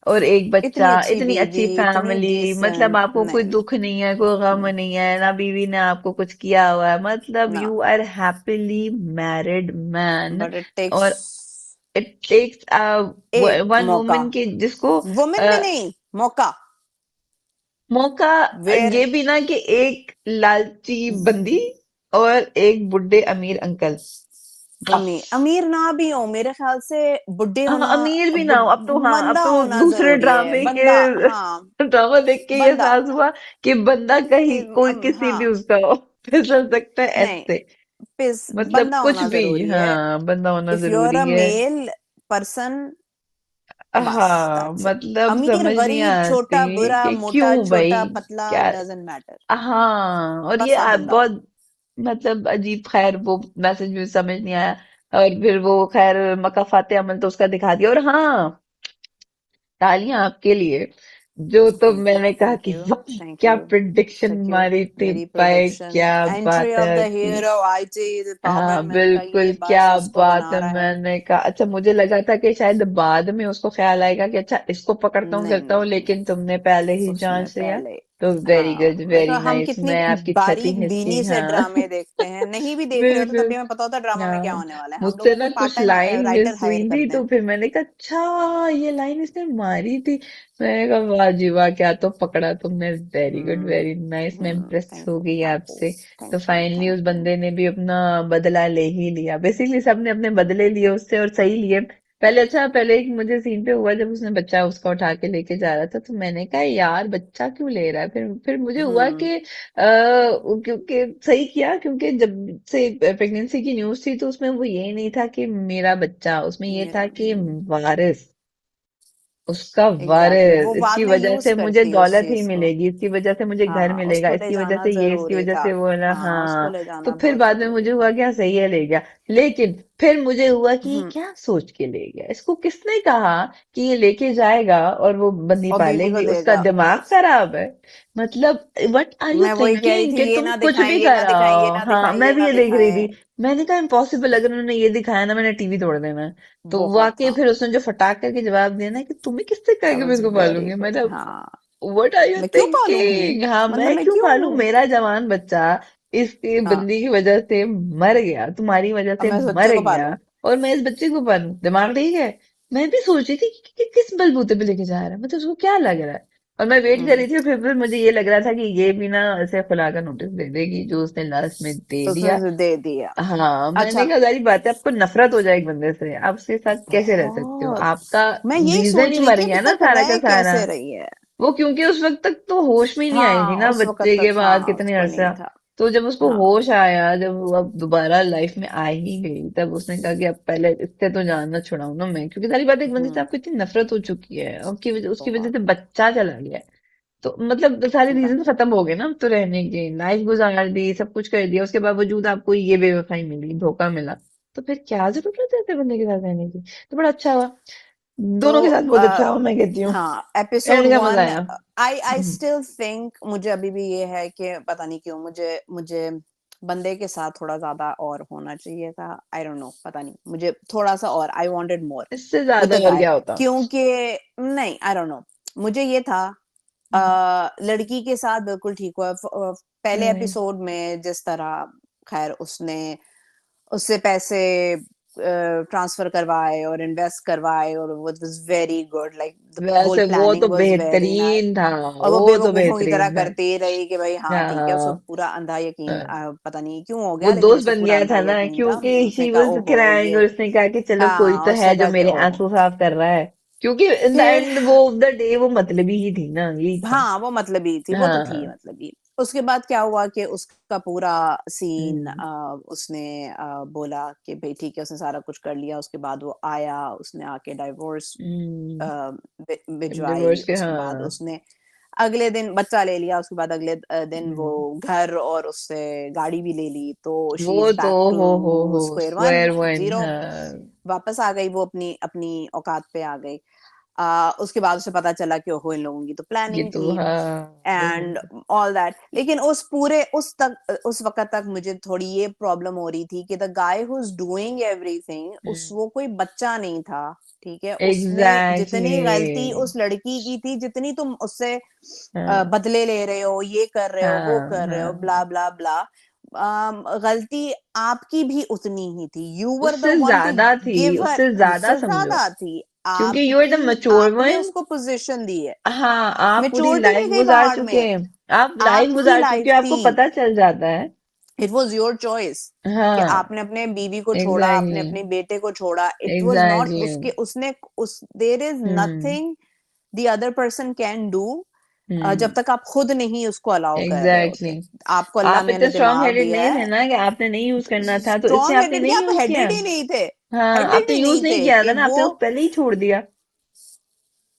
और एक इतनी बच्चा, अच्छी इतनी अच्छी बीवी, इतनी फैमिली, मतलब डिसेंट, आपको कोई नहीं। दुख नहीं है, कोई गम नहीं है ना, बीवी ने आपको कुछ किया हुआ है, मतलब ना। You are happily married man. But it takes और इट टेक्स एक वन मौका, वुमन के जिसको वुमेन भी नहीं, मौका। मौका, वेयर, ये भी ना कि एक लालची बंदी और एक बुढ़े अमीर अंकल, बस। अमीर, अमीर ना भी हो, मेरे ख्याल से बुढ़े हाँ होना, अमीर भी ना हो, अब तो, हाँ अब बंदा तो होना दूसरे जरूरी है, ड्रामे बंदा, के हाँ। ड्रामा देख के ये बंदा एहसास हुआ कि बंदा कि कहीं कोई किसी भी हाँ, उसका हो, फिसल सकता है नहीं, ऐसे, पिस, मतलब बंदा कुछ होना भी, जरूरी है। हाँ बंदा होना इफ यू आर अ जरूरी है। मेल पर्सन, बस हाँ दैट्स इट। मतलब अमीर समझ नहीं गरीब, आती छोटा बुरा, कि मोटा क्यों भाई, छोटा पतला, क्या, डजंट मैटर। हाँ और ये बस आप आप बंदा हो। बहुत, मतलब अजीब, खैर वो मैसेज भी समझ नहीं आया। और फिर वो खैर मकाफाते अमल तो उसका दिखा दिया, और हाँ तालियां आपके लिए, जो तो थैंक यू, मैंने कहा थैंक कि यू, वाह थैंक क्या यू, प्रिडिक्शन थैंक यू। मारी थी मेरी पाए, प्रोडिक्शन, क्या एंट्री बात है ऑफ द आपकी। हीरो, आईटी पावर, हाँ मैंने कहा बिल्कुल, ये क्या बस इसको बात बना है, रहा है। मैंने कहा अच्छा, मुझे लगा था कि शायद बाद में उसको ख्याल आएगा कि अच्छा इसको पकड़ता हूँ नहीं करता हूँ, नहीं नहीं, लेकिन तुमने पहले ही उसने जांच लिया। पहले, तो वेरी हाँ, गुड, मैंने वेरी कहा हम नाइस, कितनी मैं आपकी क्षति बारीक हिस्सी, बीनी से हाँ। ड्रामे देखते हैं, नहीं भी देख रहे होते तब बिल्कुल। भी हमें पता होता है ड्रामा में क्या हाँ होने वाला है, हम मुझसे लोगों ना को पार्ट कुछ टाइम लाइन राइटर मिस हुई हायर थी, करते तो हैं। फिर मैंने कहा अच्छा ये लाइन इसने मारी थी, मैंने कहा वाह जी वाह, क्या तो पकड़ा तुमने, वेरी गुड, वेरी नाइस, मैं इम्प्रेस थैंक हो यू, गई थैंक यू, आपसे। तो थैंक यू, फाइनली थैंक उस यू। बंदे ने भी अपना बदला ले ही लिया, बेसिकली सबने अपने बदले लिए उससे, और सही लिए। पहले अच्छा, पहले एक मुझे सीन पे हुआ जब उसने बच्चा उसका उठा के लेके जा रहा था, तो मैंने कहा यार बच्चा क्यों ले रहा है, फिर मुझे हुआ हम्म। कि क्योंकि सही किया, क्योंकि जब से प्रेगनेंसी की न्यूज थी तो उसमें वो ये नहीं था कि मेरा बच्चा, उसमें ये था मेरा, कि वारिस, उसका एग्जैक्टली, वारिस, वो बाद इसकी में वजह यूज से मुझे करती है उस दौलत ही चीज को। मिलेगी, इसकी वजह से मुझे घर हाँ, मिलेगा, उसको ले इसकी वजह जाना से ये, इसकी जरूरी वजह था। से वो ना, हाँ, उसको हाँ। ले तो जाना फिर बहुत बाद में मुझे जरूरी हुआ था। क्या सही है ले गया, लेकिन फिर मुझे हुआ कि ये हम्म। क्या सोच के ले गया, इसको किसने कहा कि ये लेके जाएगा और वो बंदी और बीवी को पालेगी, उसका देगा। दिमाग खराब है, मतलब व्हाट आर यू मैं वही कह रही थिंकिंग थी, कि ये तुम ना कुछ दिखाएं, भी ये ना दिखाएं, ये कराओ, ना हाँ दिखाएं, मैं ये भी ना ये देख रही दिखाएं। थी, मैंने कहा इम्पॉसिबल, अगर उन्होंने ये दिखाया ना मैंने टीवी तोड़ देना है। तो बहुत वाकई था। फिर उसने जो फटाक करके जवाब दिया ना कि तुम्हें किससे कहा दैट कि मैं वाज इसको वेरी पालूंगी, गुड। मतलब हाँ, व्हाट आर यू मैं क्यों पालूंगी, थिंकिंग, हाँ मतलब मैं मैं क्यों पालूं, क्यों। मेरा जवान बच्चा इसकी हाँ, बंदी की वजह से मर गया, तुम्हारी वजह अब से मैं इस बच्चे मर को गया, पालूं। और मैं इस बच्चे को पालूं, दिमाग ठीक है। मैं भी सोच रही थी कि किस बलबूते पे लेके जा रहा है, मतलब उसको क्या लग रहा है, और मैं वेट कर हम्म। रही थी, और फिर मुझे ये लग रहा था कि ये भी ना ऐसे खुला का नोटिस दे देगी जो उसने लास्ट में दे तो उसने दिया। उसे दे दिया। हाँ मैंने अच्छा, कहा सारी बात है, आपको नफरत हो जाए एक बंदे से, आप उसके साथ कैसे रह सकते हो, बहुत। आपका मैं यही रीजन ही सोच रही मर थी अभी गया ना तक सारा का रह सारा। कैसे रही है। वो क्योंकि उस वक्त तक तो होश में ही नहीं आई थी हाँ, ना उस वक्त बच्चे के तक बाद हाँ कितने उसको अरसा। नहीं था। तो जब उसको हाँ। होश आया, जब वो अब दोबारा लाइफ में आ ही गई, तब उसने कहा कि अब पहले इससे तो जानना छुड़ाऊं ना मैं, क्योंकि सारी बात एक बंदे से हम्म। आपको इतनी नफरत हो चुकी है, उसकी वजह बहुत। से बच्चा चला गया है। तो मतलब सारे ब- रीजन खत्म हो गए ना अब तो रहने के, लाइफ गुजार दी, सब कुछ कर दिया, उसके बावजूद आपको ये बेवफाई मिली, धोखा मिला, तो फिर क्या जरूरत है ऐसे बंदे के साथ रहने की। तो बड़ा अच्छा हुआ, तो दोनों के साथ बहुत अच्छा हुआ, मैं कहती हूँ, हाँ, एपिसोड एंड का मजा वन, आया। आई स्टिल थिंक, मुझे अभी भी ये है कि पता नहीं क्यों मुझे मुझे बंदे के साथ थोड़ा ज्यादा और होना चाहिए था। आई डोंट नो, पता नहीं, मुझे थोड़ा सा और, आई वांटेड मोर इससे विद ज्यादा द और गाय। क्या होता। क्योंकि नहीं, आई डोंट नो, मुझे ये था, लड़की के साथ बिल्कुल ठीक हुआ। पहले हम्म एपिसोड में जिस तरह, खैर उसने उससे पैसे ट्रांसफर करवाए और इन्वेस्ट करवाए और वो was very good, like the whole वैसे वो तो प्लानिंग वाज वेरी नाइस। बेहतरीन था, और वो वो तो बेवकूफों की तरह बेहतरीन था। करती रही कि भाई हाँ ठीक है, उसको हाँ, पूरा अंधा यकीन, हाँ। पता नहीं क्यों हो वो गया, लेकिन दोस्त उसको बन पूरा गया अंधा था ना, यकीन था। क्योंकि उसने शी कहा वाज ओहो क्राइंग ये, और उसने कहा कि चलो कोई हाँ तो है उसने जो कहा कि मेरे ओहो। आंसू साफ कर रहा है। क्योंकि इन द फिर एंड वो ऑफ द डे वो मतलबी ही थी ना, यही था। हाँ वो मतलबी थी, वो तो थी हाँ। मतलबी। उसके बाद क्या हुआ कि उसका पूरा सीन, हम्म। उसने बोला कि भाई ठीक है, उसने सारा कुछ कर लिया। उसके बाद वो आया, उसने आके डाइवोर्स हम्म। भिजवाई। डिवोर्स के, उसके बाद हाँ। उसने अगले दिन बच्चा ले लिया। उसके बाद अगले दिन वो हम्म। घर और उससे गाड़ी भी ले ली। तो शी वो इज तो बैक टू हो square one, square one, zero. हाँ। वापस आ गई वो, अपनी अपनी औकात पे आ गई। उसके बाद उसे पता चला कि ओहो इन लोगों की तो ये प्लानिंग तो थी हाँ, एंड बिल्कुल। All that. लेकिन उस पूरे उस वक्त तक मुझे थोड़ी ये प्रॉब्लम हो रही थी कि the guy who is doing everything, उस हम्म। वो कोई बच्चा नहीं था। ठीक है, उसने एग्जैक्टली। जितनी गलती उस लड़की की थी, जितनी तुम उससे हाँ, बदले ले रहे हो, ये कर रहे हो, वो हाँ, कर रहे हो, हाँ। ब्ला ब्ला ब्ला, गलती आपकी भी उतनी ही थी। यू वर द उससे वन टू ज्यादा थी, गिव हर, उससे ज्यादा उससे समझो। ज्यादा थी। क्योंकि यू आर द मैच्योर आपने वन। उसको पोजीशन दी है। हाँ, आप पूरी मेच्योरिटी लाइफ नहीं गई गुजार पहाड़ चुके में, हैं। आप लाइफ आपकी गुजार चुके लाइफ हो, आपको थी। पता चल जाता है। इट वॉज योर चॉइस कि हाँ। आपने अपने बीवी को छोड़ा, आपने एग्जैक्टली। अपने बेटे को छोड़ा। It was not exactly. उसके, उसने उस, there is hmm. Nothing the other person can do जब हम्म। तक आप खुद नहीं उसको अलाउ कर रहे एग्जैक्टली। होते। आपको अल्लाह आप ने इतने स्ट्रांग दिमाग हेडेड दिया नहीं थे है। ना कि आपने नहीं यूज करना था, तो इसलिए स्ट्रॉन्ग आपने हेडेड, क्या नहीं आप यूज किया। हेडेड ही नहीं थे? हाँ, हेडेड आपने ही यूज नहीं नहीं थे किया था कि ना, वो आपने वो पहले ही छोड़ दिया।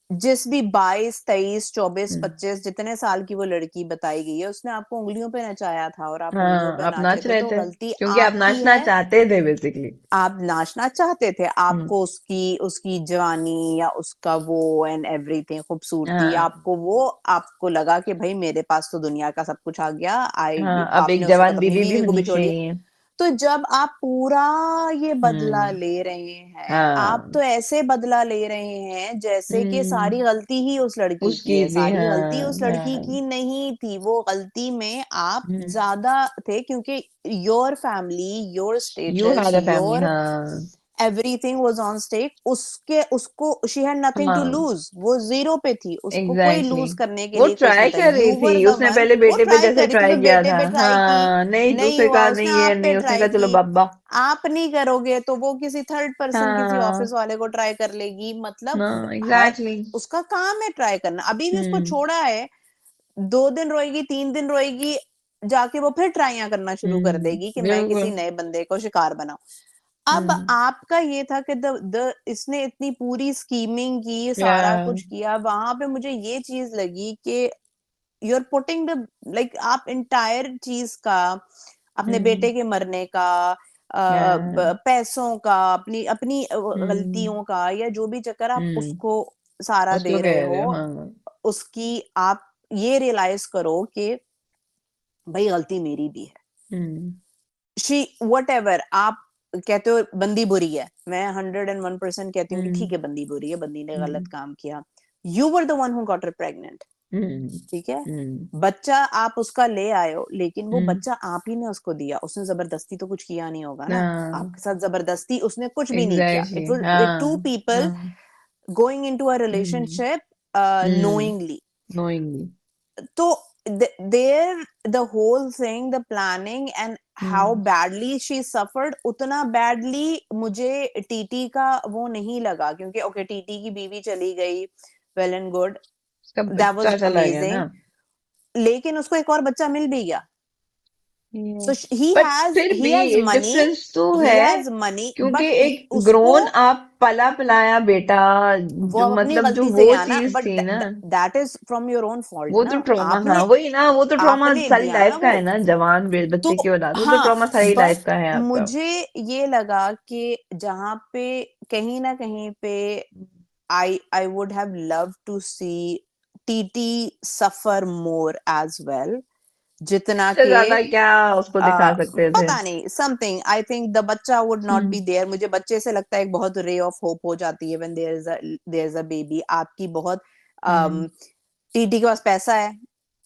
जिस भी 22, 23, 24, हम्म। 25 जितने साल की वो लड़की बताई गई है, उसने आपको उंगलियों पे नचाया था और आप उंगलियों हाँ, पे आप नाचे नाच थे, रहे तो थे गलती क्योंकि आप आपकी नाचना है। चाहते थे बेसिकली। आप नाचना चाहते थे, हम्म। आपको उसकी उसकी जवानी या उसका वो एंड एवरीथिंग, खूबसूरती, हाँ, आपको वो, आपको लगा कि भाई मेरे पास तो दुनिया का सब कुछ आ गया। आई, हाँ, अब एक आपने उस वक्त जवान अपनी बीवी भी बीवी को भी होनी छोड़ दिया। चाहिए। तो जब आप पूरा ये बदला हम्म। ले रहे हैं, आप हाँ। तो ऐसे बदला ले रहे हैं जैसे कि सारी हम्म। गलती ही उस लड़की की उसकी है। थी, सारी गलती हाँ, उस लड़की हाँ। की नहीं थी, वो गलती में आप हम्म। ज्यादा थे, क्योंकि your family, your you status, had a family, your हाँ। Everything was on stake. उसके उसको शी हैड नथिंग टू हाँ, लूज, वो जीरो पे थी, उसको कोई एग्जैक्टली लूज exactly. करने के वो लिए कुछ ट्राई नहीं था। कर रही यू थी, वर द उसने वन, पहले वो बेटे पे ट्राई जैसे करी थी, ट्राई उसने किया बेटे था। पे ट्राई की, हाँ, नहीं, नहीं दूसरे हुआ, का उसने नहीं है, आप पे नहीं, उसने कहा ट्राई चलो की। बाबा। आप नहीं करोगे तो वो किसी थर्ड पर्सन, किसी ऑफिस हाँ, वाले को ट्राई कर लेगी। मतलब हाँ, हर, एग्जैक्टली exactly. उसका काम है ट्राई करना। अभी भी उसको हम्म। छोड़ा है, 2 दिन रोएगी, 3 दिन रोएगी, जाके वो फिर ट्राइयां करना शुरू कर देगी कि मैं किसी बिल्कुल। नए बंदे को शिकार बनाऊं। अब हम्म। आपका ये था कि द इसने इतनी पूरी स्कीमिंग की, या। सारा कुछ किया। वहां पे मुझे ये चीज लगी कि you are putting the, like आप इंटायर चीज का, अपने हम्म। बेटे के मरने का, या। पैसों का, अपनी अपनी हम्म। गलतियों का, या जो भी चक्कर आप हम्म। उसको सारा उसको दे रहे कह रहे हो, हो, हाँ। उसकी आप ये रियलाइज करो कि भाई गलती मेरी भी है। हम्म। शी वट एवर, आप कहते हो बंदी बुरी है, मैं 101% कहती हूँ कि हम्म। ठीक है बंदी बुरी है, बंदी ने हम्म। गलत काम किया। You were the one who got her pregnant. Hmm. ठीक है, हम्म। बच्चा आप उसका ले आए हो, लेकिन वो हम्म। बच्चा आप ही ने उसको दिया, उसने जबरदस्ती तो कुछ किया नहीं होगा ना। हाँ, आपके साथ जबरदस्ती उसने कुछ भी नहीं किया। Exactly it exactly. Was to हाँ, पीपल हाँ। Going into a hmm. Relationship hmm. Knowingly. Knowingly. तो there the whole thing, the planning and how hmm. badly she suffered, उतना badly मुझे टीटी का वो नहीं लगा, क्योंकि ओके टीटी की बीवी चली गई, वेल एंड गुड, उसका that बच्चा was चला गया ना। amazing। लेकिन उसको एक और बच्चा मिल भी गया। So बट फिर भी एक डिफरेंस तो he है, has money, क्योंकि but एक उसको ग्रोन आप पला पिलाया बेटा, वो जो अब अपनी मतलब जो गलती से वो गया ना, चीज बट थी ना। that is from your own fault वो ना। तो ट्रॉमा, हाँ, आपने वही ना, वो तो ट्रॉमा आपने सारी दिया ना लाइफ का वो। है ना, जवान तो बच्चे की औलाद, वो तो हाँ, ट्रॉमा सारी लाइफ बट का है आपका। मुझे ये लगा कि जहां पे कहीं ना कहीं पे I would have love to see TT suffer more as well, जितना इससे के ज्यादा क्या उसको दिखा सकते थे। पता नहीं, समथिंग, आई थिंक द बच्चा would not hmm. Be there. मुझे बच्चे से लगता है एक बहुत रे ऑफ होप हो जाती है when there is a baby. आपकी बहुत हम्म। टीटी के पास पैसा है,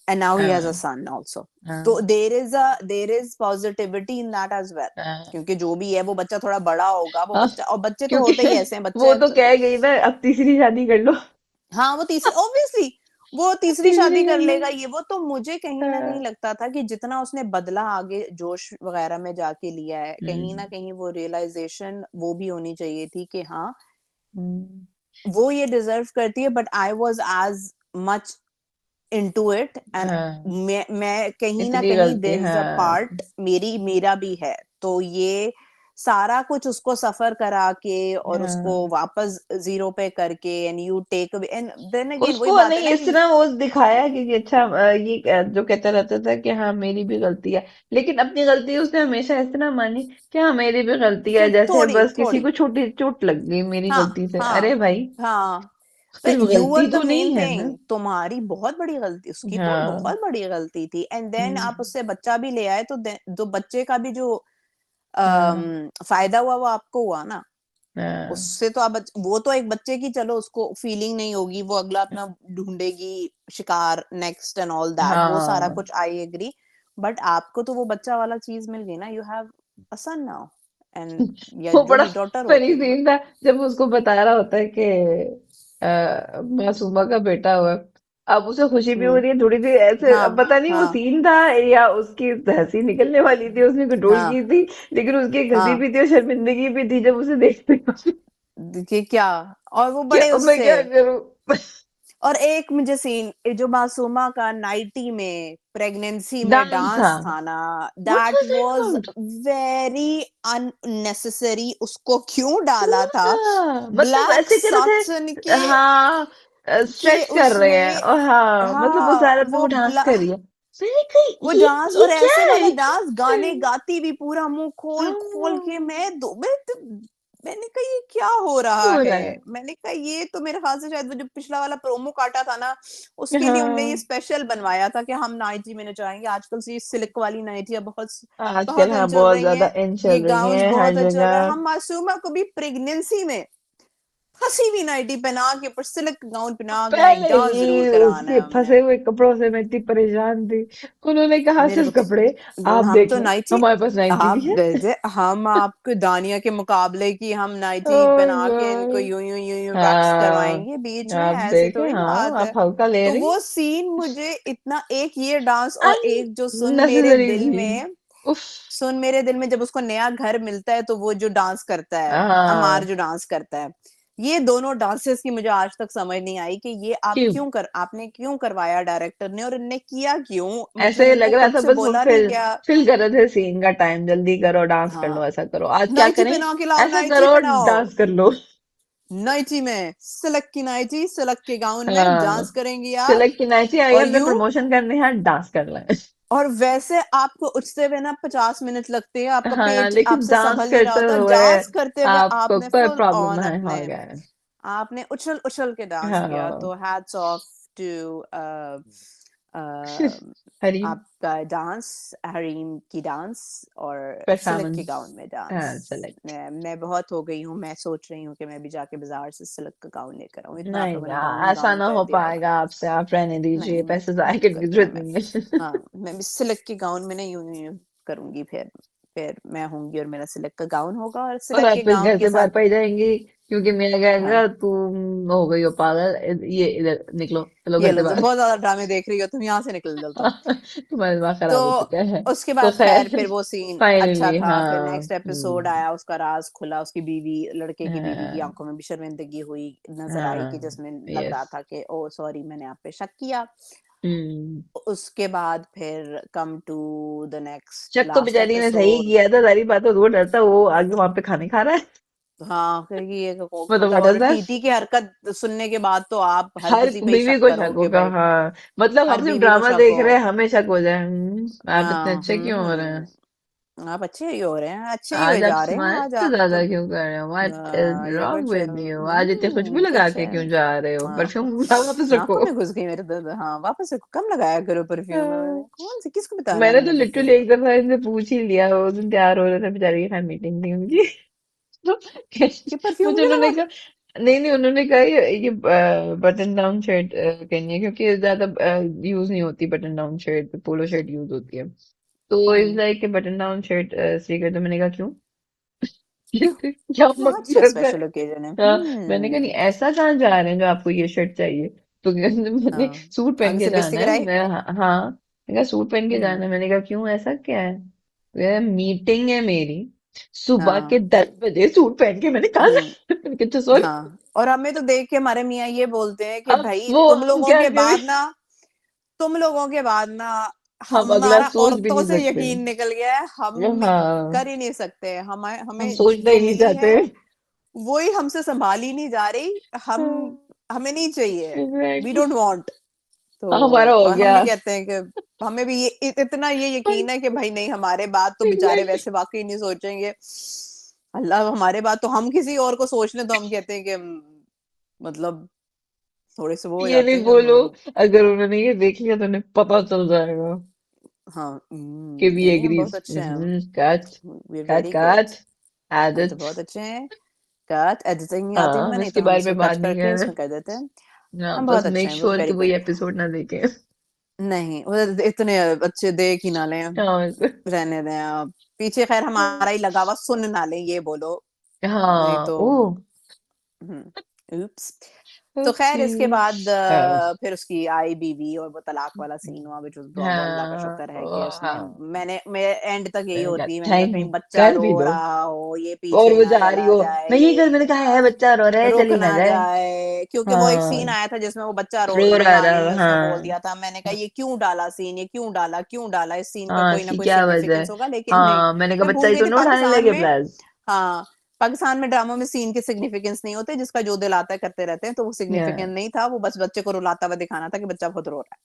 and now he has a हाँ son also. तो हाँ there is positivity in that as well. हाँ क्योंकि जो भी है वो बच्चा थोड़ा बड़ा होगा, वो हाँ, बच्चा, और बच्चे तो क्योंकि होते ही ऐसे हैं वो बच्चे। तो कह गई ना, अब तीसरी शादी कर लो। हाँ, वो तीसरी ऑब्वियसली वो तीसरी तीसरी शादी कर कर लो। लेगा ये वो। तो मुझे कहीं न कहीं हाँ, लगता था कि जितना उसने बदला आगे जोश वगैरह में जाके लिया है, कहीं न हम्म कहीं वो रियलाइज़ेशन वो भी होनी चाहिए थी कि हाँ, हम्म, वो ये डिज़र्व करती है, but I was as much into it, and हाँ, मैं कहीं न इतनी कहीं गलती, देयर इज़ अ हाँ पार्ट मेरा भी है। तो ये सारा कुछ उसको सफ़र करा के और उसको हाँ, वापस ज़ीरो पे करके, and you take away, and then again वही उसको बात है नहीं ना इस कि तरह वो दिखाया कि अच्छा, ये जो कहता रहता था कि हाँ मेरी भी गलती है, लेकिन अपनी गलती उसने हमेशा इस तरह मानी कि हाँ मेरी भी गलती है, जैसे थोड़ी, बस किसी थोड़ी। को छोटी चोट लग गई मेरी हाँ, गलती से, अरे हाँ, भाई हाँ। सिर्फ यू आर गलती द तो मेन नहीं है ना। थिंग, तुम्हारी बहुत बड़ी गलती, उसकी तो हाँ बहुत बड़ी गलती थी, एंड देन आप हम्म, उससे बच्चा भी ले आए, तो जो बच्चे का भी जो हाँ फायदा हुआ वो आपको हुआ ना। हाँ उससे तो आप वो तो एक बच्चे की चलो उसको फीलिंग नहीं होगी, वो अगला अपना ढूंढेगी शिकार नेक्स्ट एंड ऑल दैट, वो सारा हाँ, कुछ आई एग्री। बट आपको तो वो बच्चा वाला चीज मिल गई ना, you have a son now, and या वो जो बड़ा भी डॉटर फनी होती है वो। सीन था जब उसको बता रहा होता है कि मासूमा का बेटा हुआ। अब उसे खुशी भी हो हम्म। रही है थोड़ी सी ऐसे, अब हाँ, पता नहीं वो हाँ, सीन था या उसकी हंसी निकलने वाली थी, उसने कंट्रोल हाँ, की थी, लेकिन उसकी एक हंसी हाँ। भी थी और शर्मिंदगी भी थी जब उसे देखते देखिए क्या, और वो कि बड़े अब मैं उससे। क्या करूं। और एक मुझे सीन जो मासूमा का नाइटी में प्रेगनेंसी में डांस था, डांस था ना, what that was that was about? Very unnecessary, उसको क्यों डाला क्यों था था, मतलब ब्लैक ऐसे कह रहे सैटिन थे के हाँ, के स्ट्रेच कर रहे हैं, उसमें। और हाँ मतलब वो हाँ, सारा पे वो डांस कर रही है, मैंने वो कही डांस, ये और क्या ऐसे है, वाला ये डांस, क्या गाने है? गाती भी पूरा मुंह खोल खोल के। हाँ, मैंने कहा ये क्या हो क्या रहा हो है। रहा है? मैंने कहा ये तो मेरे ख्याल से शायद वो जो पिछला वाला प्रोमो काटा था ना, उसके लिए उनने ये हाँ, स्पेशल बनवाया था कि हम नाइटी में जाएंगे। आजकल से ये सिल्क वाली नाइटियां बहुत आजकल बहुत हाँ इन चल बहुत रही ज्यादा हैं, इन ये चल रही गाउन्स हैं हर बहुत इन चल रहे हैं। जगह। हम मासूमा को भी प्रेगनेंसी में फंसी हुई नाइटी पहना के, ऊपर सिल्क गाउन पहना के हमें पहले डांस जरूर ही कराना उसके है हमने। फंसे हुए कपड़ों से मैं इतनी परेशान थी, उन्होंने कहा मेरे को सिर्फ कपड़े, आप हम देख तो लो नाइटी, हमारे पास नाइटी आप भी है। भेजे हम आपको दानिया के मुकाबले की हम नाइटी ओह पहना के इनको गॉड, यूं यूं यूं यूं वैक्स हाँ करवाएंगे बीच में, आप ऐसी देखें, थोड़ी हाँ बात है। आप हल्का ले तो रही, वो सीन मुझे इतना, एक ये डांस, और एक जो अननेसेसरी सी, उफ, सुन मेरे दिल में जब उसको नया घर मिलता है तो वो जो डांस करता है, अमार हाँ जो डांस करता है, ये दोनों डांसेस की मुझे आज तक समझ नहीं आई कि ये क्यों, आपने क्यों करवाया डायरेक्टर ने, और इनने किया क्यों। मतलब ऐसे इनको लग रहा खुद था से बस वो बोला नहीं फिल गया। फिल कर रहे थे सीन का टाइम, जल्दी करो डांस कर लो, हाँ, ऐसा करो, आज क्या नाइटी करें, पहना के लाओ, ऐसा नाइटी करो पहनाओ, डांस कर लो। नाइटी में सिल्क की नाइटी, सिल्क के गाउन में हाँ, डांस करेंगी आप। सिलेक्ट की नाइटी आई, और हमने यू, प्रमोशन करने हैं, डांस कर लें। और वैसे आपको उठते हुए ना 50 मिनट लगते हैं, आपका हाँ पेट लेकिन आपसे डांस संभल नहीं रहा करते होता, हुए डांस करते हुए आपको आपने कोई फुल प्रॉब्लम ऑन नहीं अपने, होगा। आपने उछल उछल के डांस किया। हाँ। तो हैट्स ऑफ टू हरीम, आपका डांस, हरीम की डांस, और सिल्क के परफॉर्मेंस, गाउन में डांस। हाँ सेलेक्ट, मैं बहुत हो गई हूँ, मैं सोच रही हूँ कि मैं भी जाके बाजार से सिल्क का गाउन लेकर आऊँ, इतना आप नहीं लोगों ने गाउन यार ऐसा गाउन ना कर हो दिया है। पाएगा आपसे, आप रहने दीजिए, नहीं, पैसे जाए नहीं करने की करना जरूरत मैं। नहीं है। हाँ, मैं भी सिल्क के गाउन में नहीं, यूं यूं करूंगी, फिर मैं होंगी और मेरा सिल्क का गाउन होगा, और और सिल्क आप के फिर गाउन घर के से साथ। बाहर पाई जाएंगी, क्योंकि मैं हाँ, कहेगा तुम हो गई हो पागल, ये इधर निकलो, चलो ये घर से लो, बाहर। बहुत ज्यादा ड्रामे देख रही हो तुम, यहाँ से निकल जल्दी। तुम्हारा दिमाग तो खराब हो चुका है। उसके तो बाद खैर खैर फिर वो सीन अच्छा फाइनली था, फिर हाँ, नेक्स्ट एपिसोड आया, उसका राज खुला, उसकी बीवी, लड़के की बीवी की हाँ आंखों में भी शर्मिंदगी हुई, नजर आई कि हाँ, जिसमें लग यस, रहा था कि ओ सॉरी मैंने आप पे शक किया। हम्म, उसके बाद फिर कम टू द नेक्स्ट शक तो लास्ट बेचारी ने सही एपिसोड। किया था, सारी बात तो वो डरता वो आगे वहां पे खाने खा रहा है। हाँ, क्योंकि ये मतलब व्हाट इज और दैट, टीटी की हरकत सुनने के बाद तो आप हर हर किसी पे ही बीवी शक को शक करोगे होगा, भाई। हाँ मतलब हम हर सिर्फ बीवी को ड्रामा शक देख हो। रहे हैं, हमें शक हो जाए, आप इतने हाँ, अच्छे क्यों हो रहे हैं, आप अच्छे ही हो रहे हैं, अच्छे ही आज हुए आप जा रहे हैं स्माइल आज तो आप तो। ज्यादा क्यों कर रहे हो, व्हाट इज ये रॉन्ग कुछ विद यू, आज इतनी खुशबू लगा कुछ के क्यों जा रहे हो, आंखों परफ्यूम वापस आंखों रखो। में घुस गई मेरे दर्द। हाँ, वापस से कम लगाया करो परफ्यूम। हाँ, कौन सी, किसको बताना है मैंने तो मैंने लिटरली परफ्यूम। एक दफा इनसे पूछ ही लिया, वो दिन तैयार हो रहे थे बेचारी की, मीटिंग थी उनकी। तो कि परफ्यूम मुझे नहीं उन्होंने लगा। कहा, नहीं नहीं, उन्होंने कहा ये बटन डाउन शर्ट करनी है, क्योंकि ये ज्यादा यूज नहीं होती button down shirt, polo shirt use होती है। तो इस हम्म। लाइक बटन डाउन शर्ट सी कर, तो मैंने कहा क्यों? क्यों? क्या अच्छा, मकसद है? स्पेशल ओकेजन है। हाँ, मैंने कहा नहीं, ऐसा कहाँ जा रहे हैं जो आपको ये शर्ट चाहिए? तो मैंने हाँ, सूट पहन आगे के से बेइज्जती जाना है कराई। मैं, हाँ हाँ। मैंने कहा सूट पहन के जाना हम्म। है, मैंने कहा क्यों, ऐसा क्या है? मीटिंग है मेरी सुबह के हाँ। 10 बजे, सूट पहन के मैंने कहा हम्म। मैंने कहा अच्छा सॉरी। हाँ, और हमें तो देख के हमारे मियाँ ये बोलते हैं कि अब भाई वो तुम हम लोगों क्या के करें? बाद ना, तुम लोगों के बाद ना हम अगला हमारा सोच भी औरतों नहीं से सकते। यकीन निकल गया है, हम हाँ, कर ही नहीं सकते। हमें हम हमें सोचना जो ही नहीं मिली चाहते। है वो ही हमसे संभाली नहीं जा रही। हम हमें नहीं चाहिए। We exactly. Don't want. तो हमारा हो और हम गया। भी कहते हैं कि हमें भी ये इतना ये यकीन है कि भाई नहीं, हमारे बाद तो बेचारे एग्जैक्टली। वैसे वाकई नहीं सोचेंगे। अल्लाह, हमारे बाद तो हम किसी और को सोच लें तो हम कहते हैं कि मतलब थोड़े से वो हो ये जाते नहीं हैं कि बोलो, अगर उन्होंने ये देख लिया तो उन्हें पता चल जाएगा हाँ, कि वी नहीं हम एग्रीज। बहुत अच्छे हैं। Cut. We are cut very good. Cut. हम तो एडिट। बहुत अच्छे हैं। कट एडिटिंग नहीं आती हाँ, हमें, हम नहीं इसके तो हम बारे में इसको कट बात नहीं करके कर इसमें रहे। कर देते हैं। हाँ, हम बस बहुत अच्छे मेक हैं, वी श्योर कि वेरी वो गुड। ये एपिसोड ना देखें। नहीं, वो इतने अच्छे देख ही ना लें। हाँ रहने दें आप। पीछे खैर हमारा ही लगा हुआ, सुन ना लें ये बोलो। नहीं हाँ। तो ओ। उप्स। तो खैर ओके। इसके बाद फिर उसकी आई बीवी और वो तलाक वाला सीन हुआ, विच वाज बहुत, अल्लाह का हाँ। शुक्र है कि ओ, उसने, हाँ। मैं एंड तक यही होती है, मैंने कहा कहीं थैंक बच्चा कर रो भी दो। रहा हो, ये और पीछे वो ना जा रही चला हो, जाए, नहीं कर, ये मैंने कहा है बच्चा रो रहा है, रुक चली ना ना जाए। जाए, क्योंकि वो एक सीन हाँ, आया था जिसमें वो बच्चा रो रहा रोना रहा, नहीं उसने बोल हाँ। दिया था। मैंने कहा ये क्यों डाला सीन, ये क्यों डाला, इस सीन का हाँ, कोई ना इसकी कोई क्या वजह है? सिग्निफिकेंस होगा, लेकिन नहीं। हाँ, मैंने कहा मैं बच्चा भूल ही गई तो थी ना उठाने पाकिस्तान लगे में। फ्लैश। हाँ, पाकिस्तान में ड्रामों में सीन के सिग्निफिकेंस नहीं होते, जिसका जो दिल आता है करते रहते हैं, तो वो सिग्निफिकेंट नहीं था, वो बस बच्चे को रुलाता हुआ दिखाना था कि बच्चा बहुत रो रहा है।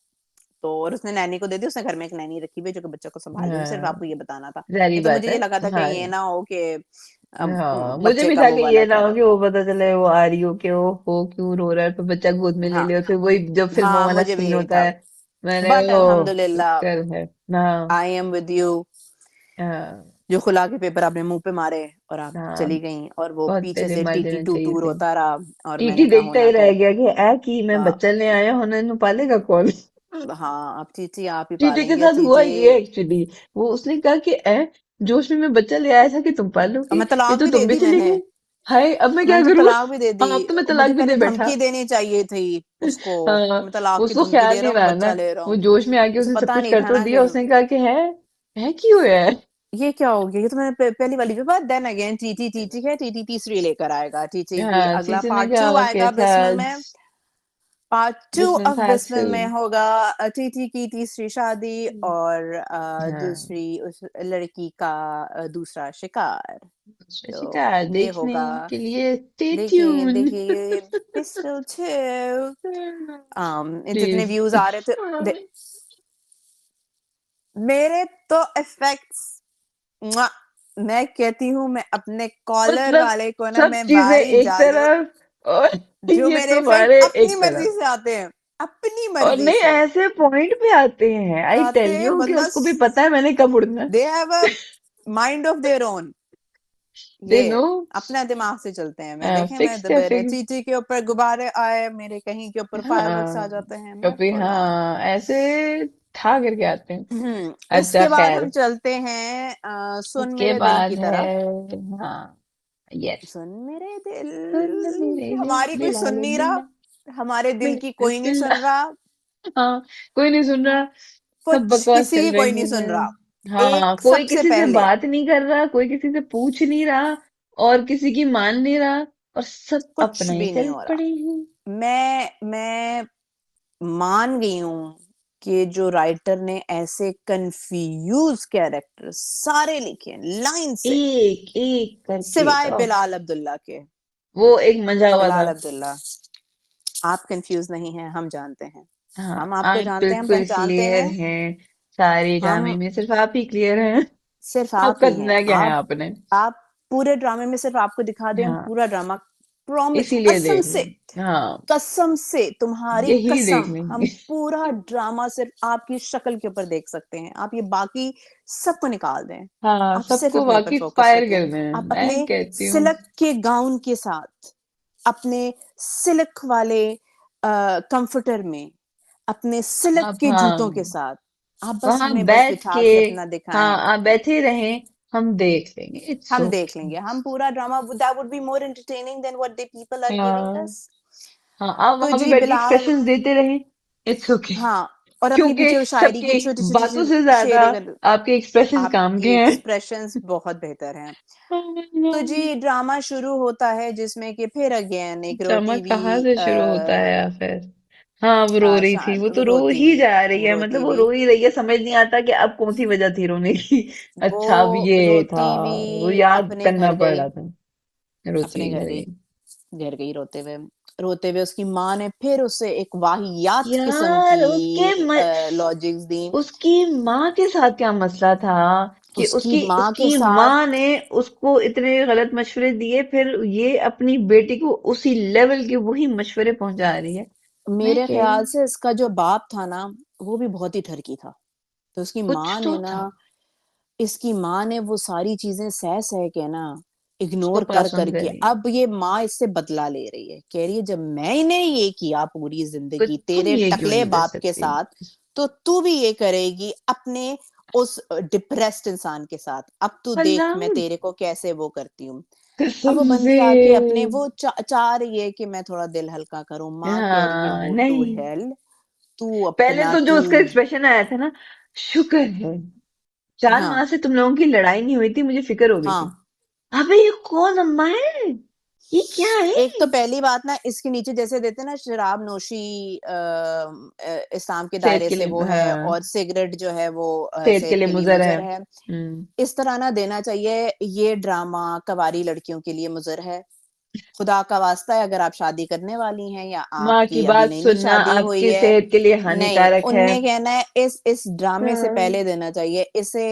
तो और उसने नैनी को दे दी, उसने घर में एक नैनी रखी हुई है जो कि बच्चे को संभालेगी, सिर्फ हाँ, आपको ये बताना था। जारी नहीं तो बात मुझे है। ये लगा था हाँ। कहीं ये ना हो कि हाँ, मुझे बच्चे भी का था वो कि वाला ये ना क्या हो कि वो पता चले वो आ रही हो कि वो हो क्यों रो रहा है, तो बच्चा गोद में ले हाँ, लिया, फिर वही जो फिल्मों हाँ, वाला मुझे भी सीन यही होता था। है। मैंने बट वो अल्हम्दुलिल्लाह, कर है। हाँ। I am with you. हाँ। जो खुला के पेपर आपने मुंह पे मारे और आप हाँ, चली गईं, और वो बहुत पीछे पहले से मार टी देना टू चाहिए टू थे। रोता रहा। और टीटी मैंने कहा देखता ही होना रह तो गया कि ऐ की मैं हाँ, बच्चा ले आया होने नु पालेगा कौन? हाँ, अब चीची आप ही टीटी के पालेंगे साथ हुआ चीची। ये एक्चुअली, वो उसने कहा कि जोश में मैं बच्चा ले आया था कि तुम अब पालोगी, मैं ये तलाक तो भी दे तुम भी दी चली मैंने। गई। हाय, अब मैं क्या मैंने तो करूं? तलाक भी दे दी। हाँ, अब तो मैं तलाक मुझे भी पहले दे बैठा। धमकी देनी चाहिए थी उसको, हाँ, कि मैं तलाक की उसको धमकी ख्याल दे रहा नहीं हूँ, रहा ना, बच्चा ले रहा वो हूँ। जोश में आके उसे उसने सब पता कुछ नहीं कर था तो ना कि दिया, उसने कहा कि है क्यों है? ये क्या हो गया, ये तो मैंने पहली वाली पे बात। देन अगेन टीटी टीटी है, टीटी तीसरी लेकर आएगा, टीटी की हाँ, अगला चीची ने पार्ट टू कहा कि आएगा था बिस्मिल में। पार्ट टू बिस्मिल ऑफ था बिस्मिल में होगा टीटी की तीसरी शादी और हाँ, दूसरी उस लड़की का दूसरा शिकार। तो शिकार ये देखने होगा। के लिए स्टे देखिए ट्यून। देखिए, पिस्टल टू। जितने प्लीज। व्यूज आ रहे थे, मेरे तो इफेक्ट्स, मैं कहती हूँ, मैं अपने कॉलर मतलब वाले को ना सब मैं चीजें बारी एक डालूं। तरफ और जो ये मेरे इफेक्ट तुम्हारे अपनी एक मर्जी तरफ। से आते हैं, अपनी और मर्जी नहीं, से ऐसे पॉइंट पे आते हैं, आई आते टेल हैं, यू कि बंदा उसको भी पता है मैंने कब उड़ना है। They have a mind of their own. They ये नो। अपना दिमाग से चलते हैं। मैं देखें, मैं फिक्स्ड है, मेरे फिक्स। चीची के ऊपर गुब्बारे आए, मेरे कहीं के ऊपर फायरवर्क्स आ हाँ, जाते हैं, मैं कभी थोड़ा। हाँ ऐसे था करके आते हैं। अच्छा, इसके बाद खैर। हम चलते हैं सुन उसके मेरे दिल की बाद है, तरफ। हाँ, यस। सुन मेरे सुन दिल, मेरे दिल, हमारी कोई दिला सुन ले नहीं रहा, दिला, हमारे दिल की मेरे कोई नहीं दिल। सुन रहा। हाँ, कोई नहीं सुन रहा। सब कुछ बकवास किसी कर की रहे कोई नहीं सुन रहा। हैं। हाँ, एक कोई सबसे किसी से पहले बात नहीं कर रहा, कोई किसी से पूछ नहीं रहा, और किसी की मान नहीं रहा, और सब कुछ अपना ही भी नहीं चल हो पड़े रहा। हैं। मैं मान गई हूं कि जो राइटर ने ऐसे कंफ्यूज कैरेक्टर सारे लिखे हैं लाइन से, एक एक करके। सिवाय बिलाल अब्दुल्ला के। वो एक मजा हुआ था। बिलाल अब्दुल्ला, आप कंफ्यूज नहीं हैं, हम जानते हैं। हाँ, हम आपको आप जानते हैं, हम बिल्कुल पहचानते क्लियर हैं। हैं। सारे ड्रामे हम में सिर्फ आप ही क्लियर हैं। सिर्फ अब आप ही हैं। करना क्या है आप आपने? आप पूरे ड्रामे में सिर्फ आपको दिखा दें, हम हाँ, पूरा ड्रामा, प्रॉमिस, इसीलिए कसम देख से, लें। हाँ, कसम से, तुम्हारी यही देख कसम, हम लेंगे। पूरा ड्रामा सिर्फ आपकी शक्ल के ऊपर देख सकते हैं। आप ये बाकी सबको निकाल दें, हाँ, आप सिर्फ सबको अपने ऊपर बाकी फोकस फायर रखें। कर दें, आप मैं अपने कहती हूँ। सिल्क के गाउन के साथ अपने सिल्क वाले कंफर्टर में, अपने सिल्क आप के जूतों के हाँ, साथ, आप बस वहां हमें बस बैठ बिठा के, के अपना हाँ दिखाएँ। आप बैठे रहें, हम देख लेंगे, इट्स हम देख ओके। लेंगे, हम पूरा drama that would be more entertaining than what the people are giving हाँ, अस। हाँ आप तो वहां पे जी बैठ के बिलाल, एक्सप्रेशंस देते रहें, इट्स ओके। हाँ, और अपनी क्योंकि पीछे वो शायरी की सबकी बातों से छोटी-छोटी ज्यादा शेरें कर, आपके एक्सप्रेशंस काम आपके के हैं। एक्सप्रेशंस बहुत बेहतर हैं। तो जी ड्रामा शुरू होता है जिसमें कि फिर अगेन एक ड्रामा रोती कहाँ हुई से शुरू होता है या फिर? हाँ वो रो रही थी, वो तो रो रोती ही हुई, जा रही वो है, मतलब रोती वो हुई, रो ही रही है, समझ नहीं आता कि अब कौन सी वजह थी रोने की। वो अच्छा अब ये था, रोती वो हुई याद अपने करना घर पड़ गई, रहा था। रोती अपने हुई घर घर गई, गई। घर गई रोते हुए। रोते हुए उसकी माँ ने फिर उसे एक वाहियात किस्म यार की लॉजिक्स दी। उसकी माँ के साथ क्या मसला था कि उसकी उसकी माँ के उसकी साथ, माँ ने उसको इतने गलत मशवरे दिए, फिर ये अपनी बेटी को उसी लेवल के वही मशवरे पहुंचा रही है। मैं मेरे कह रही ख्याल हूँ से इसका जो बाप था ना, वो भी बहुत ही ठरकी था। तो उसकी कुछ माँ ने तो ना, था, इसकी माँ ने वो सारी चीज़ें सह-सह के ना, उसको इग्नोर पास ऑन कर कर के रही है। अब ये माँ इससे बदला ले रही है। कह रही है जब मैंने ये किया पूरी ज़िंदगी तुम तेरे ये क्यों टकले नहीं कर बाप के सकती? साथ, तो तू भी ये करेगी अपने उस डिप्रेस्ड इंसान के साथ। अब तू देख मैं अलाउड, तेरे को कैसे वो करती हूँ। अब कसम वो से। बंदी आके अपने वो चाह रही है कि मैं थोड़ा दिल हल्का करूँ। माँ कह रही है हाँ गो टू नहीं, हेल, तू पहले अपना तो जो तू, उसका एक्सप्रेशन आया था ना, शुक्र है 4 माह हाँ, से तुम लोगों की लड़ाई नहीं हुई थी, मुझे फिक्र हो गई हाँ। थी। अबे ये कौन अम्मा है, ये क्या एक तो है? पहली बात ना इसके नीचे जैसे देते हैं ना शराब नोशी इस्लाम के सेहत दायरे के से वो लिए, है हाँ और सिगरेट जो है वो सेहत के सेहत लिए के लिए मुजर है। मुज़र है। हम्म। इस तरह ना देना चाहिए, ये ड्रामा कवारी लड़कियों के लिए मुज़र है। खुदा का वास्ता है अगर आप शादी करने वाली हैं या माँ की आपकी अभी बात नई-नई सुनना शादी हुई आपकी है, सेहत के लिए नहीं, हानिकारक है। उनने कहना है इस ड्रामे से हाँ, पहले देना चाहिए। इसे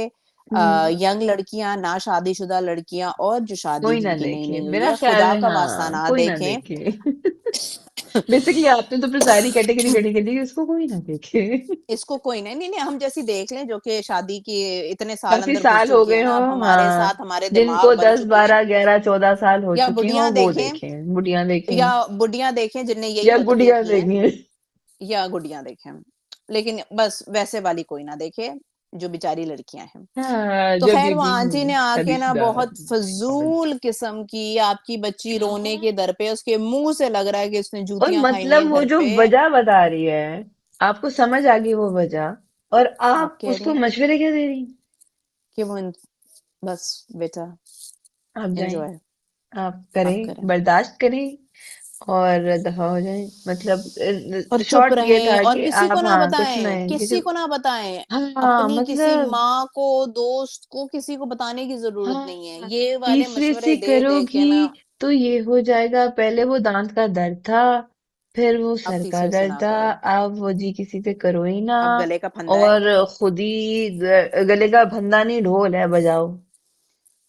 हम्म, यंग लड़कियाँ, ना शादीशुदा लड़कियाँ और जो शादी कोई ना जिनकी देखे, नई-नई हुई मेरा है, ख्याल खुदा है का वास्ता हाँ ना कोई ना देखें। देखे। बेसिकली आपने तो फिर सारी कैटेगरी खड़ी कर दी, इसको कोई ना देखे। इसको कोई नहीं, नहीं, नहीं, हम जैसी देख लें जो कि शादी के इतने साल काफी अंदर घुस साल हो चुकी गए है हो, ना, अब हमारे हाँ साथ हमारे जिनको दिमाग बन दस चुके हैं। बारह 11 14 साल हो या चुके हो बुढ़िया वो देखें, देखें, बुढ़िया देखें, या बुढ़िया देखें जिन्हें यही या मजबूर गुड़िया किए हैं, देखें। या गुड़िया देखें। लेकिन बस वैसे वाली कोई ना देखे, जो बेचारी लड़कियाँ हैं। हाँ तो जो ख़ैर वो बीबी आंटी ने आके ना शादीशुदा बहुत औरत। फ़ज़ूल किस्म की आपकी बच्ची क्या? रोने के दर पे उसके मुँह से लग रहा है कि उसने और जूतियाँ खाई हुई मतलब हैं वो घर जो पे। वजह बता रही है, आपको समझ आ गई वो वजह, और आप आप कह रही उसको हैं मशवरे क्या दे रही? कि वो बस बेटा आप जाएं, एन्जॉय आप आप करें, करें बर्दाश्त करें और दफा हो जाएं, मतलब और चुप शॉर्ट ये रहें था और कि किसी को आप ना हाँ कुछ बताएँ, नहीं किसी। किसी को ना बताएँ। हाँ अपनी किसी मतलब, माँ को, दोस्त को किसी को बताने की ज़रूरत नहीं है। हाँ ये वाले तीसरे से मशवरे दे-दे के ना करोगी तो ये हो जाएगा, पहले वो दांत का दर्द था, फिर वो अब सर का तीसरे से दर्द ना था, करो। अब वो जी किसी से करो ही ना। अब गले का फंदा है। और खुद ही गले का भंदा नहीं ढोल है, बजाओ,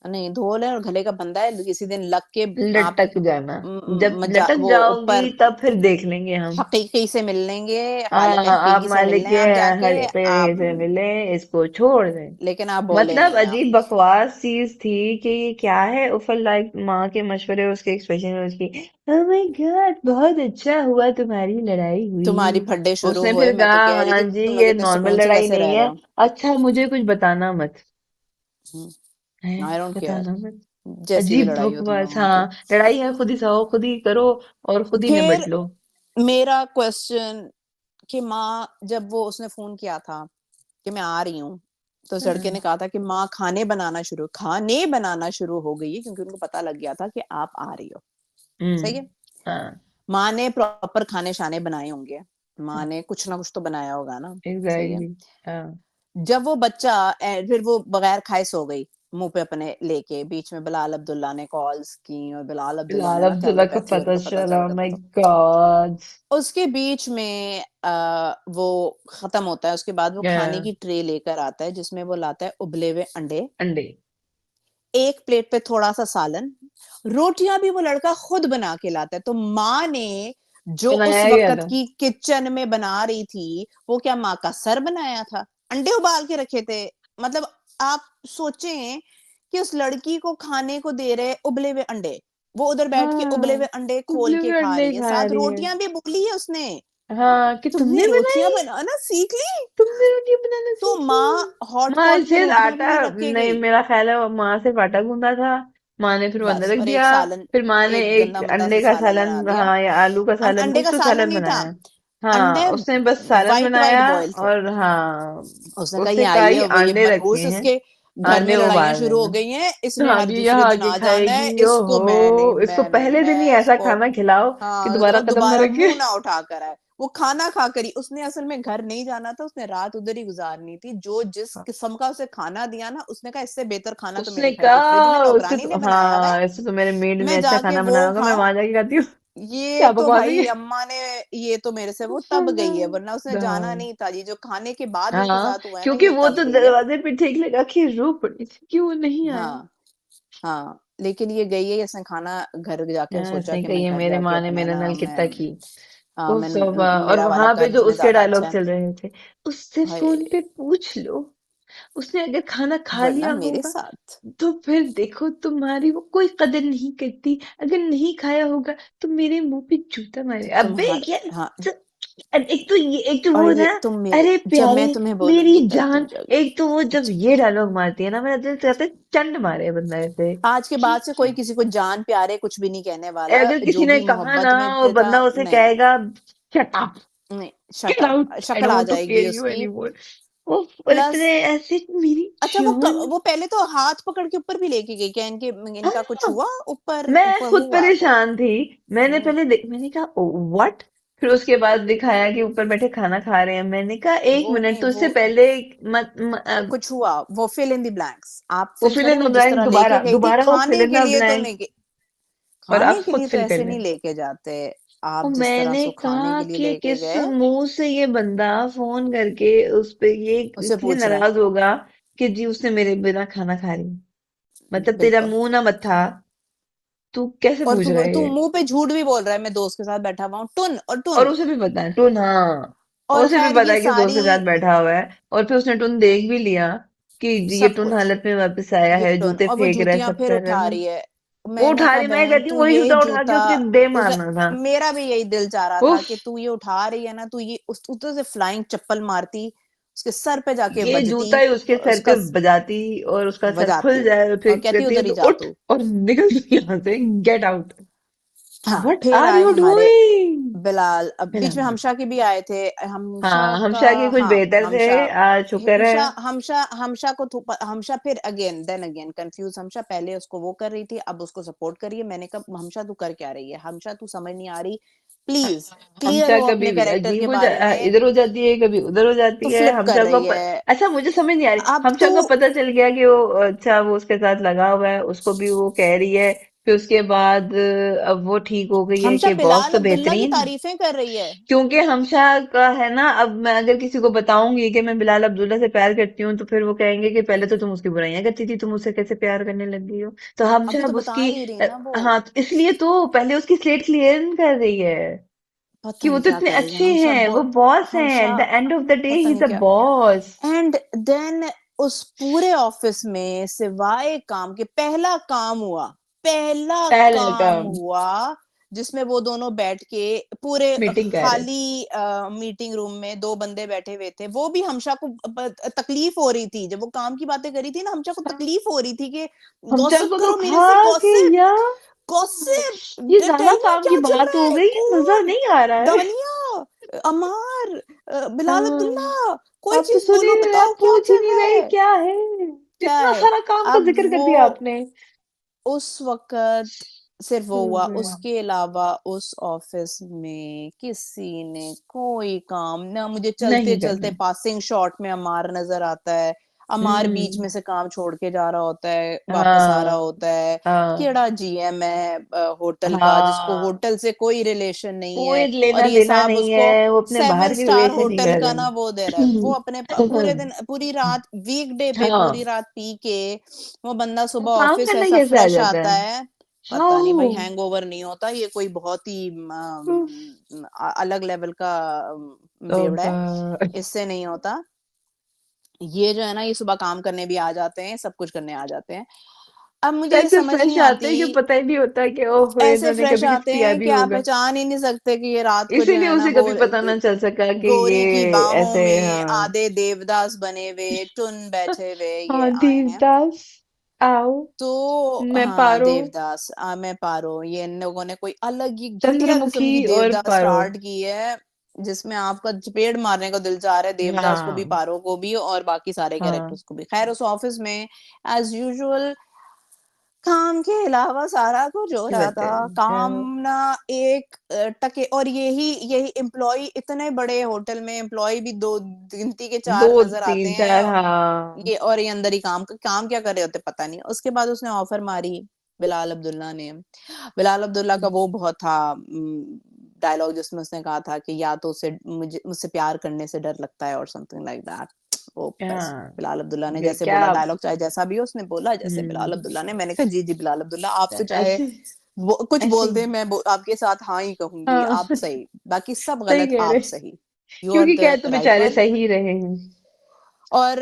नहीं, ढोल है और गले का फंदा है, किसी दिन लग के आप लटक जाना। जब मजा लटक वो जाओगी ऊपर तब फिर देख लेंगे हम। हकीकी से मिल लेंगे, हाँ खालिक आप हकीकी से मालिक मिलने के आप जाके हरे पेड़े आप, से मिले, इसको छोड़ दें। लेकिन आप बोले मतलब नहीं आप। अजीब बकवास चीज थी कि ये क्या है, उफर लाइक माँ के मशवरे, उसके एक्सप्रेशन, उसकी ओह माय गॉड बहुत अच्छा हुआ तुम्हारी लड़ाई तुम्हारी हुई। फड्डे शुरू उसने हुए, फिर मैं तो कहा कह रही हाँ थी जी तुम लोग ये इतने नॉर्मल सुकून से लड़ाई कैसे नहीं रह रहे है, हो। अच्छा मुझे कुछ बताना मत है, आई डोंट केयर, बताना मत। जैसी भी अजीब लड़ाई हो तुम बकवास, लोगों की। हाँ लड़ाई है खुद ही सहो, खुद ही करो और खुद ही फिर निबट लो। मेरा क्वेश्चन कि माँ जब वो उसने फ़ोन किया था कि मैं आ रही हूँ, तो उस लड़के हम्म। ने कहा था कि माँ खाने बनाना शुरू हो गई है क्योंकि उनको पता लग गया था कि आप आ रही हो। सही है? हाँ माँ ने प्रॉपर खाने-शाने बनाए होंगे। माँ ने कुछ ना कुछ तो बनाया होगा ना, सही है? एग्जैक्टली, हाँ जब वो बच्चा फिर वो बगैर खाए सो गई, मुँह पे अपने लेके, बीच में बिलाल अब्दुल्ला ने कॉल्स की और बिलाल अब्दुल्ला बिलाल ने ना अब्दुल्ला का टेलीपैथी पता उनको पता चला, चल जाता माय था। गॉड। उसके बीच में वो खत्म होता है, उसके बाद वो खाने की ट्रे लेकर आता है जिसमें वो लाता है उबले हुए अंडे, अंडे एक प्लेट पे थोड़ा-सा सालन, रोटियाँ भी वो लड़का खुद बना के लाता है। तो माँ ने जो उस बनाया गया वक़्त था। की किचन में बना रही थी, वो क्या माँ का सर बनाया था? अंडे उबाल के रखे थे। मतलब आप सोचें कि उस लड़की को खाने को दे रहे उबले हुए अंडे। वो उधर बैठ के उबले हुए हाँ, अंडे खोल उबले के हुए खा अंडे रही है, खा साथ रही है। रोटियां भी बोली है उसने। हाँ, कि तुमने तुमने रोटियां बनाई, बनाना सीख ली? तुमने रोटी बनाना तो सीख माँ ली। हॉट माँ पॉट पे सिर्फ रोटियां भी आटा, नहीं रख के नहीं गई। मेरा ख्याल है वो माँ सिर्फ आटा गूंदा था। माँ ने फिर वो अंदर बस, रख और एक दिया। सालन, फिर माँ ने एक एक गंदा मंदा सा अंडे का सालन बना सालन, दिया। हाँ, या आलू का सालन, अंडे कुछ का तो सालन सालन नहीं था, बनाया। हाँ, अंडे उसने बस सालन वाइट वाइट बनाया। बॉयल थे। और हाँ, उसने कहा ये उसने कहा आई ये है, वो ये अंडे रखे मनहूस, हैं, इसके घर में अंडे लड़ाइयां उबाल शुरू रहे हो हैं। गई हैं, इसने हाँ, हर कि दूसरे यहाँ दिन आके आ जाना है, खाएगी, इसको मैं नहीं, ओहो, इसको मैं नहीं, पहले दिन ही मैं ऐसा इसको, खाना खिलाओ कि हाँ, दोबारा कदम न दोबारा रखे। मुंह ना उठा कर आए। वो खाना खा कर ही, उसने असल में घर नहीं जाना था, उसने रात उधर ही गुजारनी थी। जो जिस किस्म का उसे खाना दिया ना, उसने कहा इससे बेहतर खाना तो उसने मेरे घर के फ्रिज में कहा उसके नौकरानी तो, ने बनाया हुआ है, हाँ, ऐसे तो मेरे मेड ने मैं अच्छा जाके खाना वो बनाया होगा, मैं खाऊं। वहां जाके खाती हूँ। ये क्या तो बकवास है भाई ये। अम्मा ने, ये तो मेरे से वो तब गई है, वरना उसने जाना हाँ, नहीं था। ये जो खाने के बाद इसके हाँ, साथ हुआ है ना, क्योंकि ये वो तब तो गई है। दरवाजे पे ठीक लगा के रो पड़ी थी कि वो नहीं आया। हाँ, हाँ, लेकिन ये गई है, इसने खाना घर जाके हाँ, सोचा उसने कि कही मैं है घर मेरे जाके माँ ने अपना मेरा ना नल मैं, कितना की। हाँ, उफ तौबा। और मेरा वाला वहां पे जो कर्ज में उसके ज्यादा डायलॉग अच्छा है। चल रहे थे, उससे भाई, फोन पे पूछ लो, उसने अगर खाना खा वरना लिया मेरे होगा साथ, तो फिर देखो तुम्हारी वो कोई कदर नहीं करती, अगर नहीं खाया होगा तो मेरे मुंह पे जूता मारे। अबे यार, हाँ, एक तो ये, एक तो और वो ये ना, तुम मेरे, अरे जब मैं प्यारी तुम्हें मेरी बोलूंगी तब तुम जान। जाओगे। एक तो वो जब ये डायलॉग मारती है ना, मेरा दिल कहता है चंड मारे बंदा ऐसे आज के कि बाद से कोई किसी को जान प्यारे कुछ भी नहीं कहने वाला, अगर किसी जो ने भी कहा ना मोहब्बत में और था, बंदा उसे नहीं, कहेगा शट अप, नहीं, get shut up, out, I शक्ल don't uh want to care जाएगी यू उसकी। एनीमोर। और प्लस, इतने ऐसे मेरी अच्छा, जान। वो पहले तो हाथ पकड़ के ऊपर भी लेके गई, क्या इनका कुछ हाँ, हुआ, ऊपर मैं ऊपर खुद हुआ तो, परेशान थी। मैंने हम्म, पहले मैंने कहा व्हाट, फिर उसके बाद दिखाया कि ऊपर बैठे खाना खा रहे हैं। मैंने कहा एक वो मिनट, नहीं, तो वो इससे पहले मत कुछ हुआ, वो फिल इन द ब्लैंक्स, आप वो फिल फिल इन करें, वो द जिस ब्लैंक, तरह लेके दोबारा गई थी, दोबारा वो फिल खाने इन के द लिए तो ब्लैंक। नहीं, और आप खाने के खुद लिए तो फिल कर ऐसे लें। नहीं लेके जाते। और आप जिस तरह मैंने से खाने कहा के लिए कि लेके किस गए, मुंह से ये बंदा फोन करके उस पे ये उससे इसलिए पूछ रहा है, नाराज होगा कि जी उसने मेरे बिना खाना खा रही। मतलब तेरा बिल्कुल। मुंह ना मत्था, तू कैसे और पूछ तू रहा है तू ये। मुंह पे झूठ भी बोल रहा है, मैं दोस्त के साथ बैठा हुआ हूँ, टुन और और टुन। उसे भी पता है टून, हाँ, और उसे भी खैर पता ये है कि दोस्त सारी, के साथ बैठा हुआ है। और फिर उसने टून देख भी लिया कि ये सब टून कुछ, हालत में वापस आया ये है, टुन, जूते और वो फेंक रहा है, जूतियां सब फिर कर रहा उठा है। रही है। वो मैंने उठा कहा रही, मैं बहन कहती हूँ तू वही ये जूता उठा के जूता, उसके दे तुझे, मारना था। मेरा भी यही दिल चाह रहा था उफ, कि तू ये उठा रही है ना, तू ये उस ऊपर से फ्लाइंग चप्पल मारती, उसके सर पे जाके ये बजती, जूता ही उसके और सर उसका पे बजाती और उसका सर खुल बजाती, जाए, और और फिर कहती कहती है उधर तो ही जा उठ तू। और निकल तू यहाँ से, गेट आउट। हाँ, व्हाट फिर आर आए यू हमारे डूइंग। बिलाल, अब बीच में फिलहाल, हमशा के भी आए थे, हमशा हाँ, का, हमशा के कुछ हाँ, बेहतर थे, हमशा, आज शुक्र है। हमशा को हमशा फिर अगेन देन अगेन कंफ्यूज। हमशा पहले उसको वो कर रही थी, अब उसको सपोर्ट कर रही है। मैंने कहा हमशा तू कर क्या रही है, हमशा तू समझ नहीं आ रही, प्लीज क्लियर हमशा हो कभी अपने भी कैरेक्टर के अजीब बारे में। इधर हो जाती है, कभी उधर हो तो जाती है। फ्लिप कर हमशा को रही है, अच्छा, मुझे समझ नहीं आ रही, अब हमशा तू, को पता चल गया कि वो, अच्छा, वो उसके साथ लगा हुआ है, उसको भी वो कह रही है। फिर उसके बाद अब वो ठीक हो गई है हमशा कि बॉस बिलाल तो अब्दुल्ला की बेहतरीन। तारीफें कर रही है। क्योंकि हमशा का है ना, अब मैं अगर किसी को बताऊंगी कि मैं बिलाल अब्दुल्ला से प्यार करती हूँ, तो फिर वो कहेंगे कि पहले तो तुम उसकी बुराइयां करती थी, तुम उससे कैसे प्यार करने लग गई हो। तो अभी हमशा तो अब बता उसकी ही रही ना वो, हाँ, तो इसलिए तो पहले उसकी स्लेट क्लियर कर रही है कि पता वो नहीं तो क्या इतने करेगी अच्छे हमशा, हैं, वो बहुत, बॉस हैं, हमशा at the end of the day ही पता इज नहीं अ क्या। बॉस। एंड देन उस पूरे ऑफिस में सिवाय काम के पहला पहला काम काम, हुआ जिसमें वो दोनों बैठ के पूरे मीटिंग कह रहे। खाली मीटिंग रूम में दो बंदे बैठे हुए थे। वो भी हमशा को तकलीफ हो रही थी, जब वो काम की बातें करी थी ना, हमशा को तकलीफ हो रही थी कि हमशा गॉसिप को तो करो मेरे खा से, के गॉसिप, यार, गॉसिप, ये ज्यादा टेल मी काम की क्या चल बात रहा हो है, गई है, मजा कौन, नहीं आ रहा है। दानिया, अमार, बिलाल हाँ, अब्दुल्ला, कोई आप तो चीज सुन ही बोलो, नहीं रहे, बताओ आप क्या पूछ ही चल नहीं रहा रहे है, क्या है। क्या इतना है। सारा काम का अब जिक्र कर वो दिया आपने। उस वक़्त सिर्फ़ वो हुआ, हम्म, उसके अलावा उस ऑफ़िस में किसी ने कोई काम ना, मुझे नहीं चलते-चलते करना। पासिंग शॉट में अमार नज़र आता है। अमार बीच हम्म, में से काम छोड़ के जा रहा होता है, वापस आ रहा हाँ, होता है। हाँ, केड़ा जीएम है होटल का, जिसको हाँ, होटल से कोई रिलेशन नहीं कोई है, और लेना ये देना साहब नहीं उसको है, वो अपने 7 बाहर के स्टार वेट से नहीं होटल कर का ना वो दे रहा है। वो अपने पूरे दिन, पूरी रात वीकडे पे पूरी हाँ, रात पी के, वो बंदा वो सुबह काम ऑफिस करने ऐसा कैसे आ फ्रेश जाता आता है। है, पता नहीं भाई, हाँ, हैंगओवर नहीं होता, ये कोई बहुत ही अलग लेवल का बेवड़ा तौबा। है, इससे नहीं होता। ये जो है ना, ये सुबह काम करने भी आ जाते हैं, सब कुछ करने आ जाते हैं। अब मुझे ये ऐसे समझ फ्रेश नहीं आते हैं कि आती, पता ही नहीं होता कि ओह ऐसे इन्होंने फ्रेश कभी कुछ आते पिया हैं भी कि आप होगा। पहचान ही नहीं सकते कि ये रात को जो इसीलिए है ना उसे वो कभी पता ना चल सका कि ये गोरी की बाहों ऐसे, में हाँ। आधे देवदास बने हुए टुन बैठे हुए ये हाँ, आए हैं। देवदास, आओ, तो मैं हाँ, पारो, देवदास मैं पारो, ये इन लोगों ने कोई अलग ही घटिया चंद्रमुखी किस्म की और देवदास पारो। स्टार्ट की है, जिसमें आपका चपेट मारने को दिल चाह रहा है, देवदास को भी, हाँ, पारो को भी और बाकी सारे हाँ, कैरेक्टर्स को भी। खैर उस ऑफिस में एज यूजुअल काम के अलावा सारा कुछ हो अच्छी रहा बात है। था। काम ना एक टके, और यही यही एम्प्लॉयी, इतने बड़े होटल में एम्प्लॉयी भी 2 गिनती के 4 दो नज़र आते तीन हैं। चार, हाँ। ये अंदर ही काम क्या कर रहे होते पता नहीं। उसके बाद उसने ऑफर मारी बिलाल अब्दुल्ला ने। बिलाल अब्दुल्ला का वो बहुत था डायलॉग जिसमें उसने कहा था कि या तो उसे मुझसे प्यार करने से डर लगता है और समथिंग लाइक दैट। वो बस हाँ, बिलाल अब्दुल्ला ने जैसे क्या। बोला, डायलॉग चाहे जैसा भी हो, उसने बोला जैसे बिलाल हम्म। अब्दुल्ला ने। मैंने कहा जी जी बिलाल अब्दुल्ला, आप तो चाहे ऐसे, कुछ ऐसे बोल ही। दे, मैं आपके साथ हाँ ही कहूंगी, हाँ। आप सही, बाकी सब सही गलत, कह रहे, आप सही, यू आर क्योंकि द कह तो राइट बेचारे वन। सही रहे हैं। और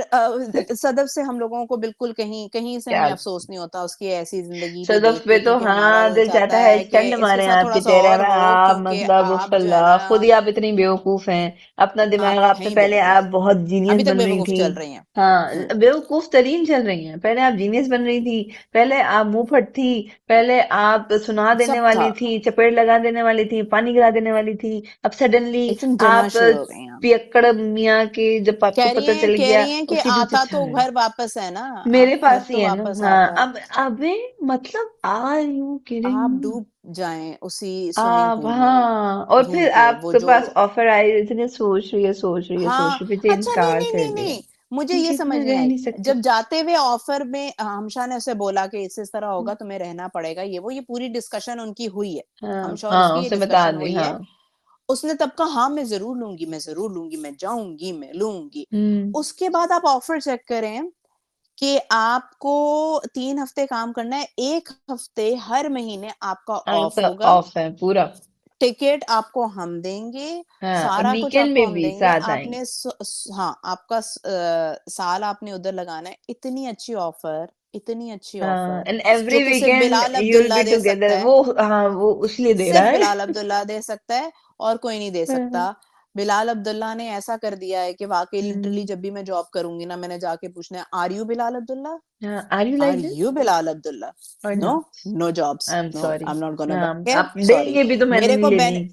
सदफ से हम लोगों को बिल्कुल कहीं कहीं से क्या, हमें अफ़सोस नहीं होता उसकी ऐसी ज़िंदगी पे सदफ देख पे के, तो क्योंकि हमारा हाँ दिल दिल चाहता चाहता है है कि स्टंट इसके मारे साथ आपके थोड़ा-सा चेहरे और में, हो, आप क्योंकि मतलब आप जो है उफल्ला, ना, खुद ही आप इतनी बेवकूफ हैं। अपना दिमाग आप आप हैं पे, ही पहले आप बेवकूफ़, बहुत जीनियस अभी तक बन रही बेवकूफ़ थी। चल रही हैं। हाँ, हुँ, बेवकूफ तरीन चल रही हैं। पहले आप जीनियस बन रही थी, पहले आप मुंह फट थी, पहले आप सुना देने सब था, वाली थी, चपेट लगा देने वाली थी, पानी गिरा देने वाली थी। अब सडनली एकदम जलना आप शुरू हो गई हैं। पियक्कड़ मियाँ के जब आपको पता चल कह गया, रही हैं कि उसकी जो आता तो छाया घर वापस है ना, मेरे घर पास ही तो है ना। वापस हाँ, आता है। अब अबे मतलब आर यू आप किडिंग। डूब जाएँ उसी स्विमिंग आप, पूल में हाँ, और घुल फिर के, वो आपके जो पास ऑफर आई, इतने सोच रही है, सोच रही है, सोच हाँ, रही है, फिर अच्छा नहीं, इनकार नहीं, कर नहीं, दिया। नहीं, मुझे ये क्योंकि समझ इतना नहीं रह आई। नहीं सकती। जब जाते हुए ऑफर में हमशा ने उसे बोला कि इस तरह होगा, तुम्हें रहना पड़ेगा, ये पूरी डिस्कशन उनकी हुई है। आई एम हाँ, श्योर हाँ, उसकी ये उसे बता डिस्कशन दी, हुई है। हाँ। उसने तब कहा हाँ, मैं ज़रूर लूँगी, मैं ज़रूर लूँगी, मैं जाऊँगी, मैं लूँगी। हम्म। उसके बाद आप ऑफर चेक करें कि आपको 3 हफ्ते काम करना है, 1 हफ्ते हर महीने आपका ऑफ आपका होगा। ऑफ है पूरा। टिकट आपको हम देंगे, हाँ, और सारा कुछ वीकेंड आपको में हम भी देंगे। साथ आएंगे। आपने हाँ, आपका साल आपने उधर लगाना है। इतनी अच्छी ऑफर, एंड जो एवरी कि सिर्फ weekend Bilal you will Abdullah be दे सकता टुगेदर, है। वो, हाँ, वो इसलिए दे रहा सिर्फ है। बिलाल अब्दुल्ला दे सकता है और कोई नहीं दे सकता। हाँ, बिलाल अब्दुल्ला ने ऐसा कर दिया है कि वाक़ई लिटरली हम्म। जब भी मैं जॉब करूँगी ना, मैंने जाके पूछना है, आर यू बिलाल अब्दुल्ला? हाँ, are you are like this you Bilal Abdullah? और no, not? No jobs, I am no, sorry. I am not gonna हाँ, वर्क हियर, आप सॉरी। देंगे भी तो मैंने मेरे नहीं को लेनी।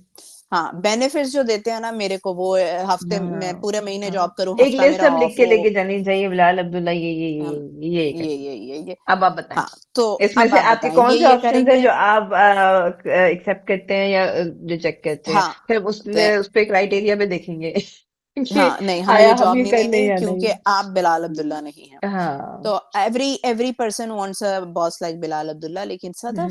हाँ, बेनिफिट्स जो देते हैं ना मेरे को, वो हफ्ते में हाँ, पूरे महीने हाँ, जॉब करूँ, एक हफ्ता लिस्ट मेरा अब लिख ऑफ के हो। लेके जानी चाहिए, बिलाल अब्दुल्ला हम ये ये। अब आप बताएं। हाँ, तो इसमें अब से आप आपके बताएँ, कौन से ये ऑप्शंस हैं करेंगे? जो आप एक्सेप्ट करते हैं या रिजेक्ट करते हैं? हाँ, फिर तो उस पे क्राइटेरिया पे देखेंगे कि हाँ, नहीं, हमें आया ये हम जॉब ये नहीं कर ले लेनी या क्योंकि नहीं। आप बिलाल अब्दुल्ला नहीं हैं। हाँ। तो every person wants a boss like Bilal Abdullah, लेकिन हम्म।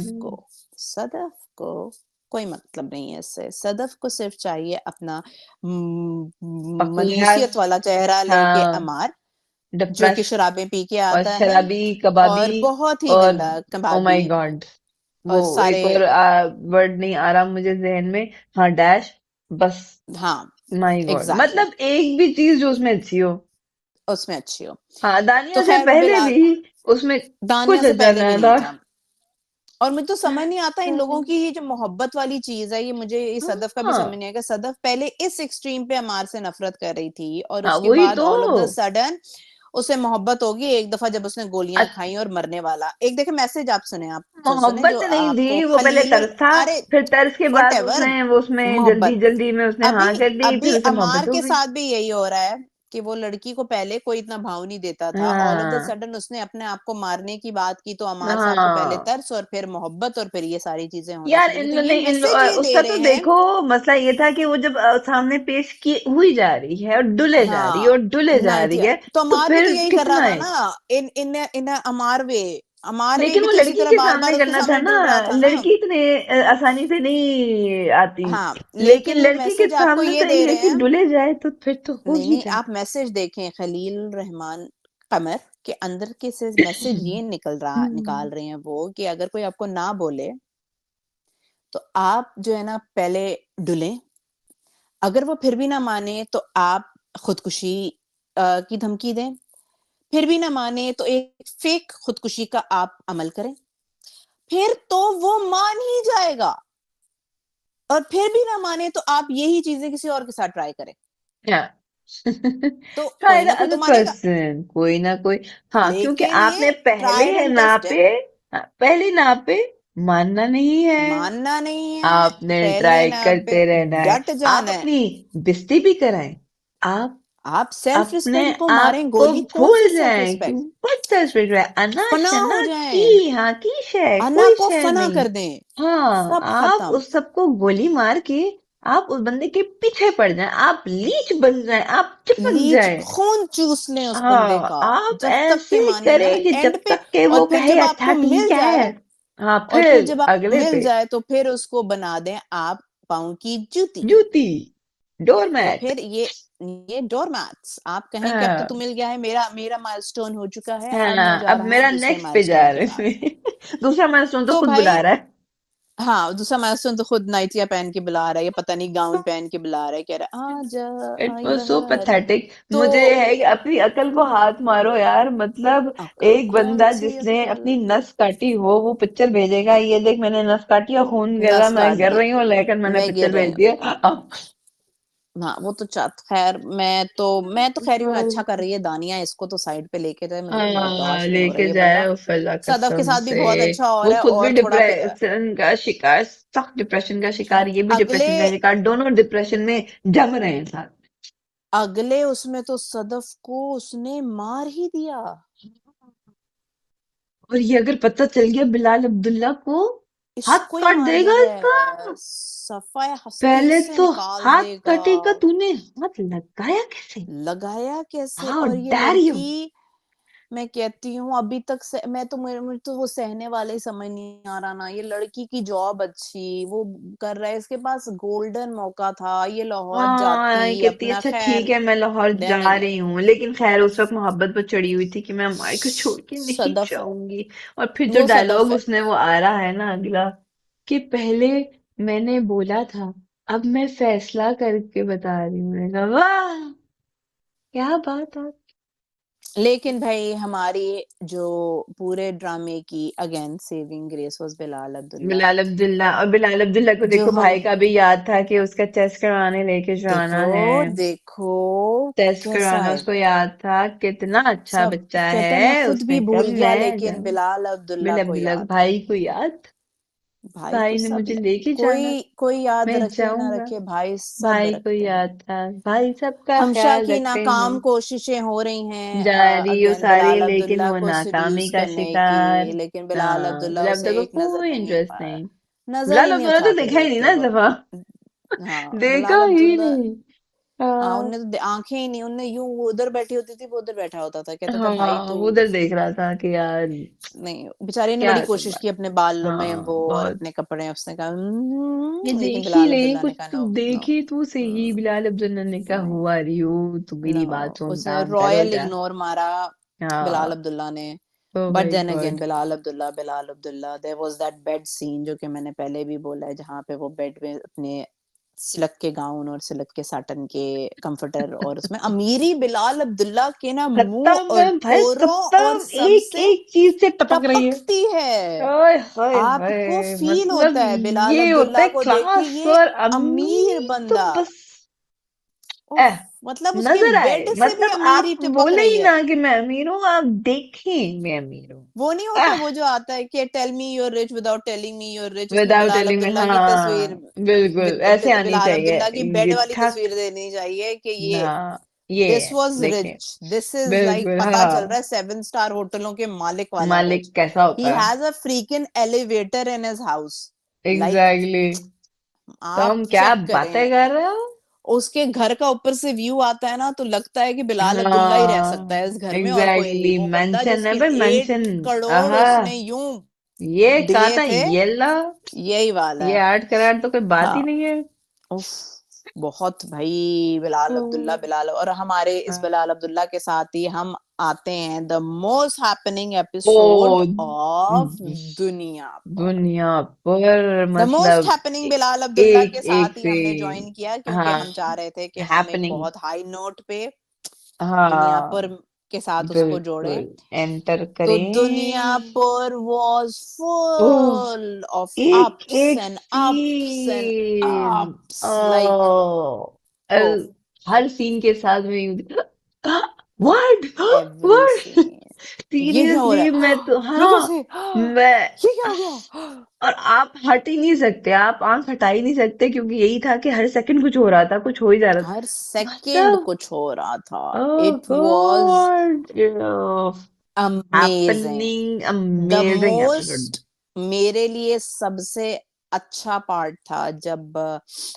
सदफ को कोई मतलब नहीं है इससे। सदफ को सिर्फ चाहिए अपना मनहूसियत बकवास। वाला चेहरा लेके हाँ, अमार, जो कि डिप्रेस्ड शराबें पी के और आता है शराबी कबाबी और बहुत ही और गंदा ओ माय कबाबी गॉड, और वो सारे। एक और वर्ड नहीं आ रहा मुझे जहन में। हाँ, डैश, बस। हाँ, माय गॉड, एग्ज़ैक्टली, मतलब एक भी चीज जो उसमें अच्छी हो। उसमें अच्छी हो। हाँ, तो दानिया से खैर वो पहले बिलाल भी उसमें दानिया कुछ से अच्छा पहले भी नहीं नहीं था। था। और मुझे तो समझ नहीं आता इन लोगों की ये जो मोहब्बत वाली चीज़ है, ये मुझे इस सदफ का भी समझ हाँ, नहीं आएगा। सदफ पहले इस एक्सट्रीम पे अमार से नफ़रत कर रही थी और हाँ, उसके वही बाद तो। ऑल ऑफ द सडन उसे मोहब्बत होगी एक दफ़ा जब उसने गोलियाँ खाई और मरने वाला। एक देखिए मैसेज आप सुने, सुने मोहब्बत जो नहीं थी, आपको वो पहले खलीलुल, तरस था। अरे फिर तरस के बाद व्हाटएवर, उसने वो उसमें जल्दी मोहब्बत। जल्दी में उसने अभी हाँ कर दी, अभी फिर उसे अमार मोहब्बत हो के गई। साथ भी यही हो रहा है कि वो लड़की को पहले कोई इतना भाव नहीं देता था। ऑल ऑफ द हाँ, सडन उसने अपने आप को मारने की बात की तो अमार साहब को पहले हाँ, तरस और फिर मोहब्बत और फिर ये सारी चीज़ें होना यार शुरू हुई। इन तो ये लोग मैसेज ये दे उसका तो रहे हैं। देखो, मसला ये था कि वो जब सामने पेश की हुई जा रही है और डुले जा रही है हाँ, और डुले जा रही नाइटिया है, तो तो अमार भी तो फिर यही कर रहा कितना था है। ना, इन अमार वे लेकिन भी वो तो इसी लड़की तरह के बार-बार सामने उसके करना था सामने ना, डुल रहा था ना। लड़की इतने आसानी से नहीं आती। हाँ, लेकिन लेकिन ये लड़की के मैसेज आपको सामने ये तो दे ये है रहे कि हैं। डुले जाए तो फिर तो हो नहीं, ही नहीं, जाए। आप मैसेज देखें खलील रहमान कमर के अंदर के से मैसेज ये हम्म। निकाल रहे हैं वो कि अगर कोई आपको ना बोले, तो आप जो है ना पहले डुलें, अगर वो फिर भी ना माने तो आप खुदकुशी की धमकी दें, फिर भी ना माने तो एक फेक खुदकुशी का आप अमल करें, फिर तो वो मान ही जाएगा, और फिर भी ना माने तो आप यही चीजें किसी और के साथ ट्राई करें, Yeah. तो Try कोई the ना कोई तो other मानेगा। person, कोई ना कोई। हाँ, क्योंकि लेकिन ये आपने ट्राइड पहले एंड नापे, टेस्टेड, हाँ, पहले नापे, मानना नहीं है। मानना नहीं है, आपने पहले ट्राई ना पे करते रहना है। डट आप जाना है। अपनी बेइज्जती भी कराएं। आप आप सेल्फ अपने रिस्पेक्ट को आप मारें को गोली, कौन भूल सी सेल्फ जाएं कि रिस्पेक्ट, व्हाट सेल्फ रिस्पेक्ट है। अना फना हो शना जाएं, की, हाँ की शय, अना कोई को शय फना नहीं। कर दें, हाँ, सब आप खत्म। उस सबको गोली मार के आप उस बंदे के पीछे पड़ जाएं, आप लीच बन जाएं, आप चिपक लीच जाएं। खून चूस लें उस बंदे हाँ, का, आप जब तक ऐसे के ही माने ना करें कि एंड जब पे। तक के और वो फिर कहे जब अच्छा आपको ठीक मिल है। जाए, हाँ, और फिर फिर जब आपको अगले मिल पे जाए तो फिर उसको बना दें आप पाँव की जूती। जूती, तो डोरमैट। फिर ये डोरमैट्स आप कहें कि अब तो हाँ, मिल गया है, मेरा मेरा माइलस्टोन हो चुका है, अब मैं हाँ, जा अब रहा हूँ मेरा दूसरे नेक्स्ट पे जा माइलस्टोन के रहे पास। हैं। दूसरा माइलस्टोन तो तो खुद बुला भाई, रहा है। हाँ, दूसरा माइलस्टोन तो खुद नाइटिया पहन के बुला रहा है, या पता नहीं गाउन पहन के बुला रहा है, कह रहा है आजा इट आई वाज सो बहार। पैथेटिक। तो मुझे ये है कि अपनी अकल को हाथ मारो यार, मतलब अकल, एक कौन बंदा सी जिसने अकल, अपनी नस काटी वो पिक्चर भेजेगा, ये देख मैंने नस काटी और खून गिर रहा, नस मैं काट गिर दी, रही हूँ, लेकिन मैंने मैं गिर पिक्चर रही भेज हूँ। दिया अब। हाँ, वो तो खैर मैं तो खैर यूँ अच्छा कर रही है दानिया, इसको तो साइड पे लेके जाए, मुझे तो हाँ, बर्दाश्त नहीं हो रही लेके है जाए बंदा। उफला सदफ के कसम साथ भी से। बहुत अच्छा हो वो रहा है, खुद भी और थोड़ा डिप्रेशन का शिकार, सख्त डिप्रेशन का शिकार, ये भी अगले डिप्रेशन का शिकार, दोनों डिप्रेशन में जम रहे हैं साथ। अगले उसमें तो सदफ को उसने मार ही दिया। और ये अगर पता चल गया बिलाल अब्दुल्ला को, हाथ इसको ही काट मारने देगा गया इसका। है, सफाया हस्ती पहले से तो निकाल हाथ देगा। कटेगा, तूने हाथ लगाया कैसे? लगाया कैसे, हाउ और ये डैर यू। लड़की, मैं कहती हूँ अभी तक से मैं तो मुझे तो वो सहने वाला ही समझ नहीं आ रहा ना, ये लड़की की जॉब अच्छी, वो कर रहा है, इसके पास गोल्डन मौका था, ये लाहौर हाँ, ये जाती कहती है अपना, अच्छा ठीक खैर है मैं लाहौर जा रहने दे। रही हूँ, लेकिन खैर उस वक्त मोहब्बत पर चढ़ी हुई थी कि मैं अम्माई को छोड़ के नहीं सदफ, जाऊंगी। और फिर जो वो डायलॉग सदफ है। उसने वो आ रहा है ना अगला, कि पहले मैंने बोला था, अब मैं फैसला करके बता रही हूँ। मैंने कहा वाह, क्या बात है। लेकिन भाई हमारी जो पूरे ड्रामे की again saving grace was Bilal Abdullah, Bilal Abdullah, और बिलाल अब्दुल्ला को जो देखो, हम भाई का भी याद था कि उसका टेस्ट करवाने लेके जाना देखो है। देखो टेस्ट कैसा करवाना है, उसको याद था, कितना अच्छा सब बच्चा कहता है मैं है, खुद भी उसने भूल कब गया मैं लेकिन बिलाल अब्दुल्ला बिलक को बिलक याद है। भाई को याद, भाई को भाई ने सब मुझे लेके जाना, कोई याद मैं रखे ना जाऊंगा। रखे, भाई सब भाई को रखते हैं। याद था, भाई सबका हमशा ख्याल की रखते हैं। नाकाम कोशिशें हो रही हैं जारी वो अगेन सारी, बिलाल लेकिन अब्दुल्ला वो को नाकामी सेड्यूस का करने की, शिकार। लेकिन बिलाल हाँ, अब्दुल्ला बिलाल उसे को एक नजर कोई नहीं इंटरेस्ट नहीं। नजर ही बिलाल नहीं अब्दुल्ला उठा तो के देखा ही नहीं देखते ना वो। दफा, हाँ, देखा बिलाल ही अब्दुल्ला, नहीं। हाँ, हाँ, उनने तो आंखें ही नहीं, उनने यूं, वो उधर बैठी होती थी, वो उधर बैठा होता था, कहता था भाई हाँ, तू, वो उधर देख रहा था कि यार नहीं बेचारे ने क्या बड़ी तुम कोशिश बात। की अपने बाल में हाँ, वो और बहुत। अपने कपड़े, उसने कहा ये लेकिन देख ही बिलाल ले, अब्दुल्ला ने कुछ कहा तो नो, नो, देखे तू सही। बिलाल अब्दुल्ला ने कहा नहीं, हुआ रियो, तू नो, मेरी बात सुन, उसने काम करो रॉयल जा। इग्नोर मारा बिलाल हाँ, अब्दुल्ला ने। Oh but my then again god. Bilal Abdullah there was that bad scene जो कि मैंने पहले भी बोला है, जहाँ पे वो बेड में अपने सिल्क के गाउन और सिल्क के साटन के कंफर्टर, और उसमें अमीरी बिलाल अब्दुल्ला के ना मुंह खत्म और है भाई, ठोरों और खत्म, एक सबसे एक चीज से टपक रही है। टपकती है। ओए हाय आपको हाय, फील मतलब होता है बिलाल ये होता अब्दुल्ला है को देख के, क्लास ये और अमीर अमीर तो बंदा, बस उफ, ए, मतलब उसके नजर आए, बेड से भी मतलब अमीरी आप टपक बोले रही ही है। ना कि मैं अमीर हूँ, आप देखें मैं अमीर हूँ। वो नहीं होता, आह, वो जो आता है कि tell me you are rich without telling me you are rich, उसमें without Bilal telling me, Abdullah की तस्वीर, हाँ बिल्कुल ऐसे आनी बिलाल चाहिए। अब्दुल्ला की बेड ये वाली ठक तस्वीर देनी चाहिए कि ना, ये ये दिस वाज देखें, रिच, दिस इज लाइक, बिल्कुल पता चल रहा हाँ। है 7 स्टार होटलों के मालिक वाला रिच। मालिक कैसा ही होता है। Has a freaking elevator in his house, like exactly exactly. तो आप हम क्या चेक बातें करें, कर रहे हो। उसके घर का ऊपर से व्यू आता है ना, तो लगता है कि बिलाल अब्दुल्ला ही रह सकता हाँ, है इस घर में और कोई नहीं, एग्जैक्टली, वो बंदा मेंशन है जिसकी भाई, एट मेंशन। करोड़ आहा, उसने यूं ये कहा दिए था थे, ये ला, यही वाला ये है। 8 करोड़ तो कोई बात ही हाँ, नहीं है। उफ, बहुत भाई बिलाल अब्दुल्ला, ओ, बिलाल, और हमारे इस हाँ। बिलाल अब्दुल्ला के साथ ही हम आते हैं the most happening oh, episode of दुनिया पर। दुनिया पर, द मोस्ट मतलब हैपनिंग बिलाल अब्दुल्ला एक के एक साथ ही से, हमने ज्वाइन किया, क्योंकि हाँ, हम चाह रहे थे कि हम एक हैपनिंग, बहुत हाई नोट पे दुनिया पर हाँ, के साथ उसको जोड़े, बिल्कुल एंटर तो दुनिया करें। पर वाज ओह, फुल ऑफ एक अप्स एक and ups and scene. Ups, like oh, oh, हर सीन के साथ में व्हाट एवरी व्हाट सीन, ये क्या हो रहा सीरियसली मैं तो है, ये हाँ, कैसे, मैं ये क्या हो गया, और आप हट ही नहीं सकते, आप आंख हटा ही नहीं सकते, क्योंकि यही था कि हर सेकंड कुछ हो रहा था, कुछ हो ही जा रहा हर था सेकंड मतलब। कुछ हो रहा था, oh it was God, amazing. Happening, the amazing episode. Most, मेरे लिए सबसे अच्छा पार्ट था जब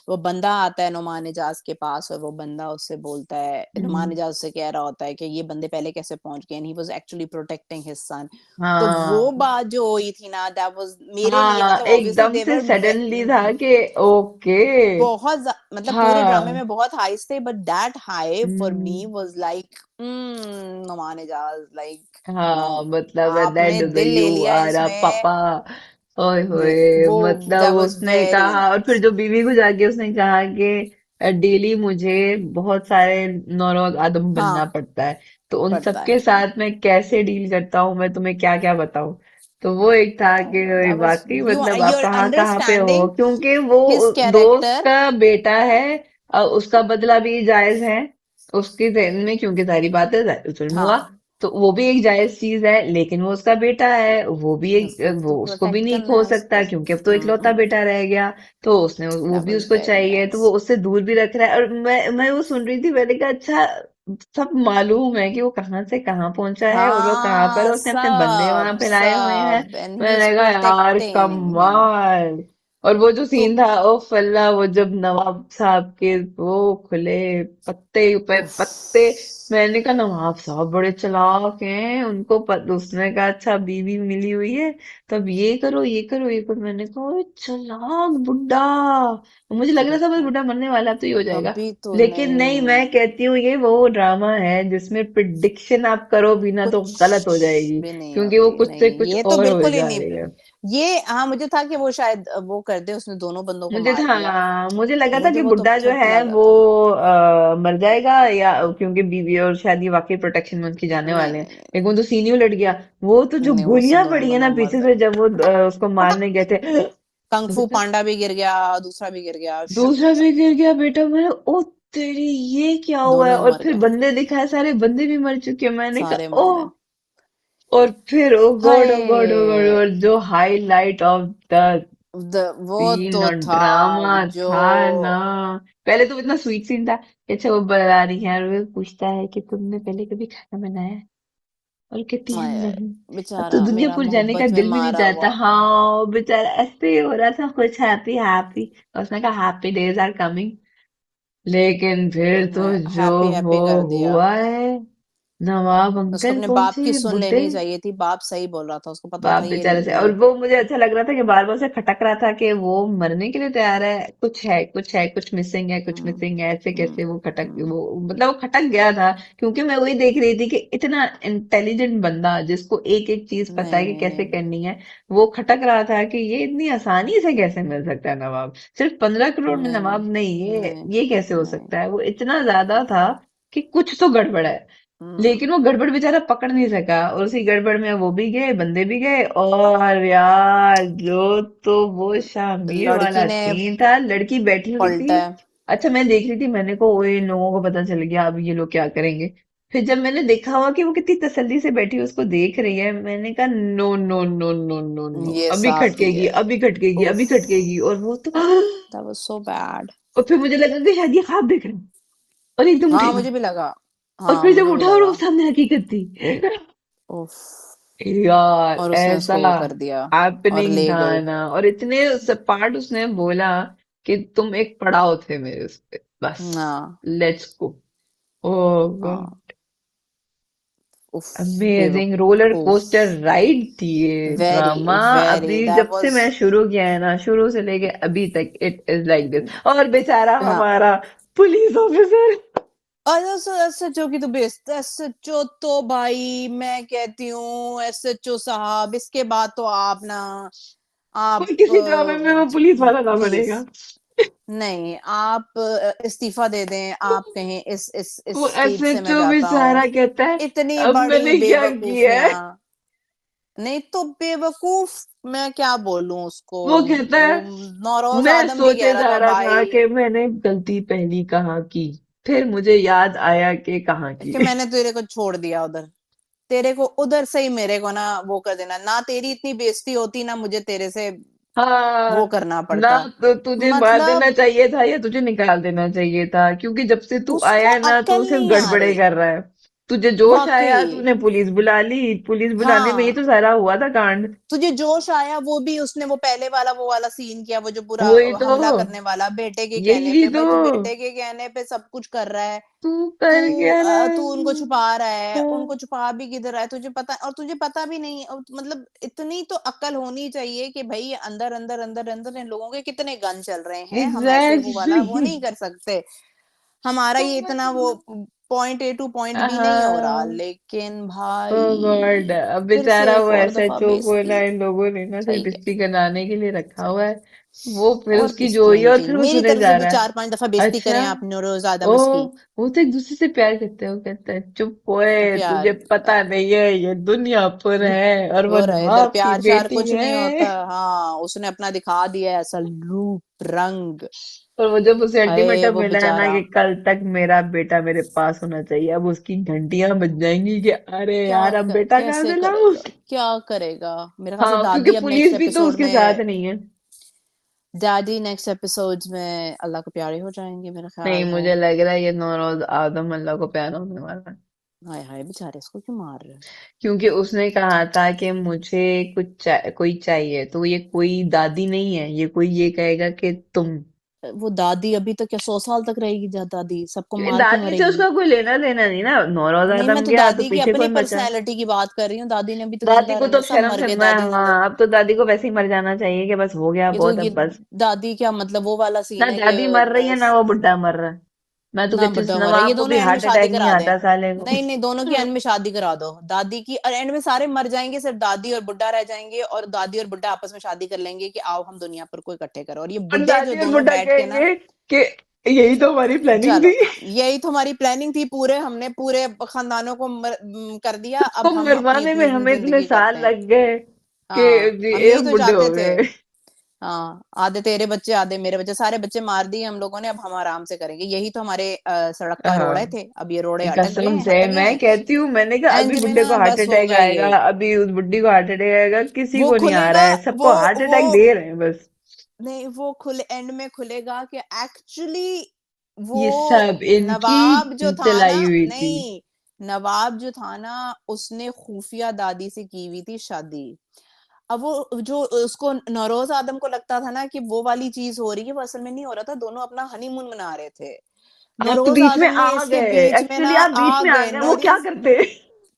वो बंदा आता है नुमान इजाज के पास और वो बंदा उससे बोलता है, नुमान इजाज उससे कह रहा होता है कि ये बंदे पहले कैसे पहुंच गए, and he was actually protecting his son. तो वो हाँ बात जो हुई थी ना, दैट वाज मेरे लिए, हाँ, मतलब ऑब्वियसली एकदम से देवर सडनली था कि ओके। मतलब पूरे ड्रामे हाँ, में बहुत हाइस थे, but that high for me hmm, was like, Numan Ijaz, like no, हाँ मतलब आपने दैट दिल ले यू लिया आर अ इसमें। पापा। ओए होए, वो मतलब दैट वाज उसने वेरी कहा, और फिर नाइस। जो बीवी को जाके उसने कहा कि डेली मुझे बहुत सारे नौरंग आदम बनना हाँ, पड़ता है, तो उन पड़ता सबके है, साथ मैं कैसे डील करता हूँ, मैं तुम्हें क्या क्या बताऊं। तो वो एक था कि दैट वाज, वाकई यू मतलब आप you're कहाँ कहाँ पे हो, अंडरस्टैंडिंग क्योंकि हिज वो दोस्त कैरेक्टर। का बेटा है, उसका बदला भी जायज है उसकी जहन में, क्योंकि सारी बातें जुल्म हुआ, हाँ, तो वो भी एक जायज चीज है, लेकिन वो उसका बेटा है, वो भी एक, उसको भी तो वो उसको भी प्रोटेक्ट नहीं करना खो है सकता, उसको। क्योंकि अब तो इकलौता बेटा रह गया, तो उसने वो दैट भी वाज उसको वेरी चाहिए, तो नाइस। वो उससे दूर भी रख रहा है। और मैं वो सुन रही थी, मैंने कहा अच्छा, सब मालूम है कि वो कहाँ से कहाँ पहुंचा है और वो कहाँ पर है, हाँ, उसने अपने बंदे वहां सब पे लाए हुए हैं। सब, एंड ही इज मैंने कहा यार प्रोटेक्टिंग हिम। कमाल। और वो जो तो सीन था ओ फल्ला, वो जब नवाब साहब के वो खुले पत्ते पे उफ, पत्ते, मैंने कहा नवाब साहब बड़े चालाक हैं, उनको उसने कहा अच्छा बीवी मिली हुई है, तब ये करो ये करो ये करो, मैंने कहा ओए चालाक बुड्ढा। मुझे लग रहा था बस देखो, बुड्ढा मरने वाला, अब तो ये हो जाएगा, अभी तो लेकिन नहीं, मैं नहीं, कहती हूँ ये वो ड्रामा है जिसमें प्रिडिक्शन आप करो भी ना तो गलत हो कुछ जाएगी, भी नहीं क्योंकि वो होती, कुछ से नहीं कुछ ये तो और होए बिल्कुल ही जा नहीं। रही है। ये हाँ, मुझे था कि वो शायद वो कर दे, उसने दोनों बंदों को मुझे मार था, दिया, मुझे लगा था मुझे कि वो तो बुड्ढा जो ठीक है लगा वो था। मर जाएगा, या क्योंकि बीवी और शायद ये वाकई प्रोटेक्शन में उनकी जाने नहीं वाले हैं, नहीं नहीं लेकिन वो तो सीन ही उलट गया। वो तो जो नहीं, वो उससे गोलियां दोनों पड़ी है ना बंदों मर पीछे से, गए, जब वो उसको मारने गए थे, कंग फू पांडा भी गिर गया, दूसरा भी गिर गया, दूसरा भी गिर गया बेटा, मैंने ओ तेरी ये क्या हुआ है, दोनों और मर फिर गए, बंदे दिखाए, सारे बंदे भी मर चुके हैं, मैंने सारे कहा मर ओह। गए। और फिर ओ गॉड ओ गॉड ओ गॉड, हाय, और जो हाईलाइट ऑफ द वो सीन तो और था ड्रामा जो, था ना, पहले तो इतना स्वीट सीन था कि अच्छा वो बता रही है और वो पूछता है कि तुमने पहले कभी खाना बनाया है, और कहती है हाय, नहीं, अब तो बेचारा मेरा दुनियापुर जाने का मोहब्बत में दिल भी नहीं मारा चाहता। हुआ, हाँ बेचारा ऐसे ही हो रहा था कुछ, हैप्पी हैप्पी, उसने कहा हैप्पी डेज आर कमिंग, लेकिन फिर तो जो हैप्पी वो हैप्पी कर दिया। हुआ है, नवाब उसको अंकल अपने कौन बाप की से सुन बुड्ढे, लेनी चाहिए थी, बाप सही बोल रहा था, उसको पता बाप था बेचारे से। और ये, वो मुझे अच्छा लग रहा था कि बार बार उसे खटक रहा था कि वो मरने के लिए तैयार है, कुछ है कुछ है, कुछ मिसिंग है कुछ हम्म, मिसिंग है, ऐसे कैसे वो खटक, हम्म, वो मतलब वो खटक गया था, क्योंकि मैं वही देख रही थी कि इतना इंटेलिजेंट बंदा जिसको एक एक चीज पता नहीं है कि नहीं कैसे नहीं, करनी है, वो खटक रहा था कि ये इतनी आसानी से कैसे मिल सकता है नवाब, सिर्फ 15 करोड़ में नहीं नवाब नहीं, नहीं ये कैसे हो नहीं, सकता है, वो इतना ज्यादा था कि कुछ तो गड़बड़ है, हम्म, लेकिन वो गड़बड़ बेचारा पकड़ नहीं सका, और उसी गड़बड़ में वो भी गए, बंदे भी गए, और यार जो तो वो शामिर लड़की वाला ने सीन था, लड़की बैठी हुई थी, पलटा है, अच्छा मैं देख रही थी, मैंने को ओए इन लोगों को पता चल गया, अब ये लोग क्या करेंगे, फिर जब मैंने देखा हुआ कि वो कितनी तसल्ली से बैठी उसको देख रही है, मैंने कहा no no no no no no, ये अभी साफ ही खटकेगी है, अभी खटकेगी उफ, अभी खटकेगी, और वो तो दैट वाज सो बैड। और फिर मुझे लगा कि शायद ये ख्वाब देख रहा है, और एकदम हाँ, उठेगा, मुझे भी लगा, और हाँ फिर जब मुझे भी उठा और वो लगा, सामने हकीकत थी, उफ, यार और उसने ऐसा उसको वो कर दिया और हैपनिंग ले था गई, ना, और इतने पार्ट उसने बोला कि तुम एक पड़ाव थे मेरे उस पे, बस हाँ लेट्स गो। ओह हाँ, गॉड, उफ, अमेजिंग रोलर बेवकूफ, कोस्टर राइड थी ये वेरी ड्रामा। वेरी, अभी दैट जब से वाज, मैं शुरू किया है ना, शुरू से लेके अभी तक इट इज लाइक दिस, और बेचारा हाँ, हमारा पुलिस ऑफिसर, और एसएचओ की तो बेस्ट, एसएचओ तो भाई मैं कहती हूँ, एसएचओ साहब इसके बाद तो आप ना, आप कोई किसी ड्रामे में वो पुलिस वाला ना प्लीज, बनेगा। नहीं, आप इस्तीफा दे दें, आप कहें इस वो सीट से मैं एसएचओ जाता बेचारा हूँ। कहता है इतनी अब बड़ी मैंने क्या किया है। बेवकूफियां। नहीं तो बेवकूफ, मैं क्या बोलूं उसको। वो कहता है वो नौरोज मैं आदम भी कह सोचे रहा जा था रहा था भाई कि मैंने गलती पहली कहाँ की, फिर मुझे याद आया कि कहाँ कि की। मैंने तेरे को छोड़ दिया उधर, तेरे को उधर से ही मेरे को ना वो कर देना, ना तेरी इतनी बेइज्जती होती ना मुझे तेरे से वो हाँ, करना ना पड़ता। तो तुझे मार देना मतलब चाहिए था या तुझे निकाल देना चाहिए था, क्योंकि जब से तू आया उसको है ना तू अक्ल सिर्फ नहीं आ गड़बड़े रही। कर रहा है। तुझे जोश आया, वाकई। तूने पुलिस बुला ली, पुलिस बुलाने में ही हाँ, तो सारा हुआ था कांड। तुझे जोश आया वो भी उसने वो पहले वाला वो वाला सीन किया, वो जो पूरा वही तो, हमला करने वाला बेटे के कहने यही पे। तो, भाई तू बेटे के कहने पे सब कुछ कर रहा है। तू कर गया ना। तू उनको छुपा रहा है, उनको छुपा भी किधर रहा है तुझे पता, और तुझे पता भी नहीं। और मतलब इतनी तो अक्ल होनी चाहिए कि भाई ये अंदर अंदर अंदर अंदर इन लोगों के कितने गन चल रहे हैं, हम ऐसे वो वाला वो एग्जैक्टली। नहीं कर सकते। हमारा ये इतना वो point A to point B नहीं हो रहा, हाँ। लेकिन ओ गॉड, भाई अब फिर से बेचारा एक वो और दफा एसएचओ को ना बेइज्जती। इन लोगों ने ना सही सिर्फ है। बेइज्जती कराने के लिए रखा हुआ है। वो फिर और उसकी किस जो हुई है लिए और की फिर वो मेरी सुने तरफ से जा भी रहा है। 4-5 दफा बेइज्जती अच्छा। करें आप नौरोज ओ, आदम उसकी। वो तो एक दूसरे से प्यार करते हैं। वो कहते हैं चुप ओए, प्यार तुझे पता नहीं है ये दुनिया पर है और वो हो रहा है इधर, नवाब की प्यार श्यार बेटी कुछ नहीं है। होता। हाँ, उसने अपना दिखा दिया है असल रूप रंग। और वो जब उसे अरे अल्टीमेटम वो मिला है ना बेचारा कि कल तक मेरा बेटा मेरे पास होना चाहिए, अब उसकी घंटियां बज जाएंगी कि अरे यार अब बेटा कहाँ कैसे से लाऊं। करेगा, क्या करेगा। मेरे ख्याल से हाँ, क्योंकि दादी अब नेक्स्ट पुलिस भी तो एपिसोड उसके साथ में, नहीं है। दादी नेक्स्ट एपिसोड्स में अल्लाह को प्यारे हो जाएंगे मेरा नहीं, ख्याल है। मुझे लग रहा है ये नौरोज आदम अल्लाह को प्यारा होने वाला है। हाय हाय बेचारे, इसको क्यों मार रहे क्योंकि उसने कहा था कि मुझे कोई चाहिए, तो ये कोई दादी नहीं है, ये कोई ये कहेगा कि तुम। हो। वो दादी अभी तक क्या 100 साल तक रहेगी दादी, सबको क्योंकि मार के दादी से मरेगी। उसका कोई लेना देना नहीं ना, नौरोज नहीं, मैं आदम तो गया तो दादी की पीछे अपनी कौन बचा। पर्सनैलिटी की बात कर रही हूँ, दादी ने भी तो दादी जिंदा को रहना, तो सब शर्म मर गए शर्मा है, दादी जिंदा। हाँ, अब तो दादी को वैसे ही मर जाना चाहिए कि बस हो गया ये तो बहुत, ये अब बस। दादी क्या मतलब वो वाला ना सीन है कि दादी मर रही है ना वो बुढ़ा मर रहा है। मैं तो ना कहती हूँ इस बुड्ढा मरा, ये नवाब को दोनों भी एंड में हार्ट शादी अटैक नहीं करा दें। आता साले को। नहीं नहीं, दोनों की एंड में शादी करा दो दादी की, और एंड में सारे मर जाएंगे, सिर्फ दादी और बुड्ढा रह जाएंगे, और दादी और बुड्ढा आपस में शादी कर लेंगे कि आओ हम दुनिया पर को इकट्ठे करो, और ये और बुड्ढे जो दादी और दोनों बुड्ढा बैठ के ना, कहेंगे कि यही तो हमारी प्लानिंग चलो थी। यही तो हमारी प्लानिंग थी, पूरे हमने पूरे खानदानों को कर दिया, उसको अब हम अपनी मरवाने में अपनी हमें इतने जिंदगी साल करते हैं। लग गए कि हाँ, हम यही एक तो बुढ़े चाहते हो थे। गए। हाँ, आधे तेरे बच्चे आधे मेरे बच्चे, सारे बच्चे मार दिए हम लोगों ने, अब हम आराम से करेंगे, यही तो हमारे सड़क का रोड़े हाँ, थे, अब ये रोड़े अटक गए कसम हैं, से हट गए मैं हैं। कहती हूँ, मैंने कहा अभी एंड में बुड्ढे को ना हार्ट बस अटैक होगा आएगा, ये। अभी उस बुड्ढी को हार्ट अटैक आएगा, किसी वो को नहीं आ रहा खुलेगा, है, वो सबको हार्ट वो अटैक दे रहे हैं बस। नहीं, वो खुले एंड में खुलेगा कि एक्चुअली वो ये सब इनकी नवाब जो था ना, चलाई हुई थी। नहीं, नवाब जो था ना, उसने खुफिया दादी से की हुई थी शादी। अब वो जो उसको नौरोज आदम को लगता था ना कि वो वाली चीज हो रही है, वो असल में नहीं हो रहा था, दोनों अपना हनीमून मना रहे थे। आप तो नौरोज बीच में आदम ने आ इसके गए, बीच में ना एक्चुअली आप बीच आ में आ गए, गए, वो क्या नौरोज करते।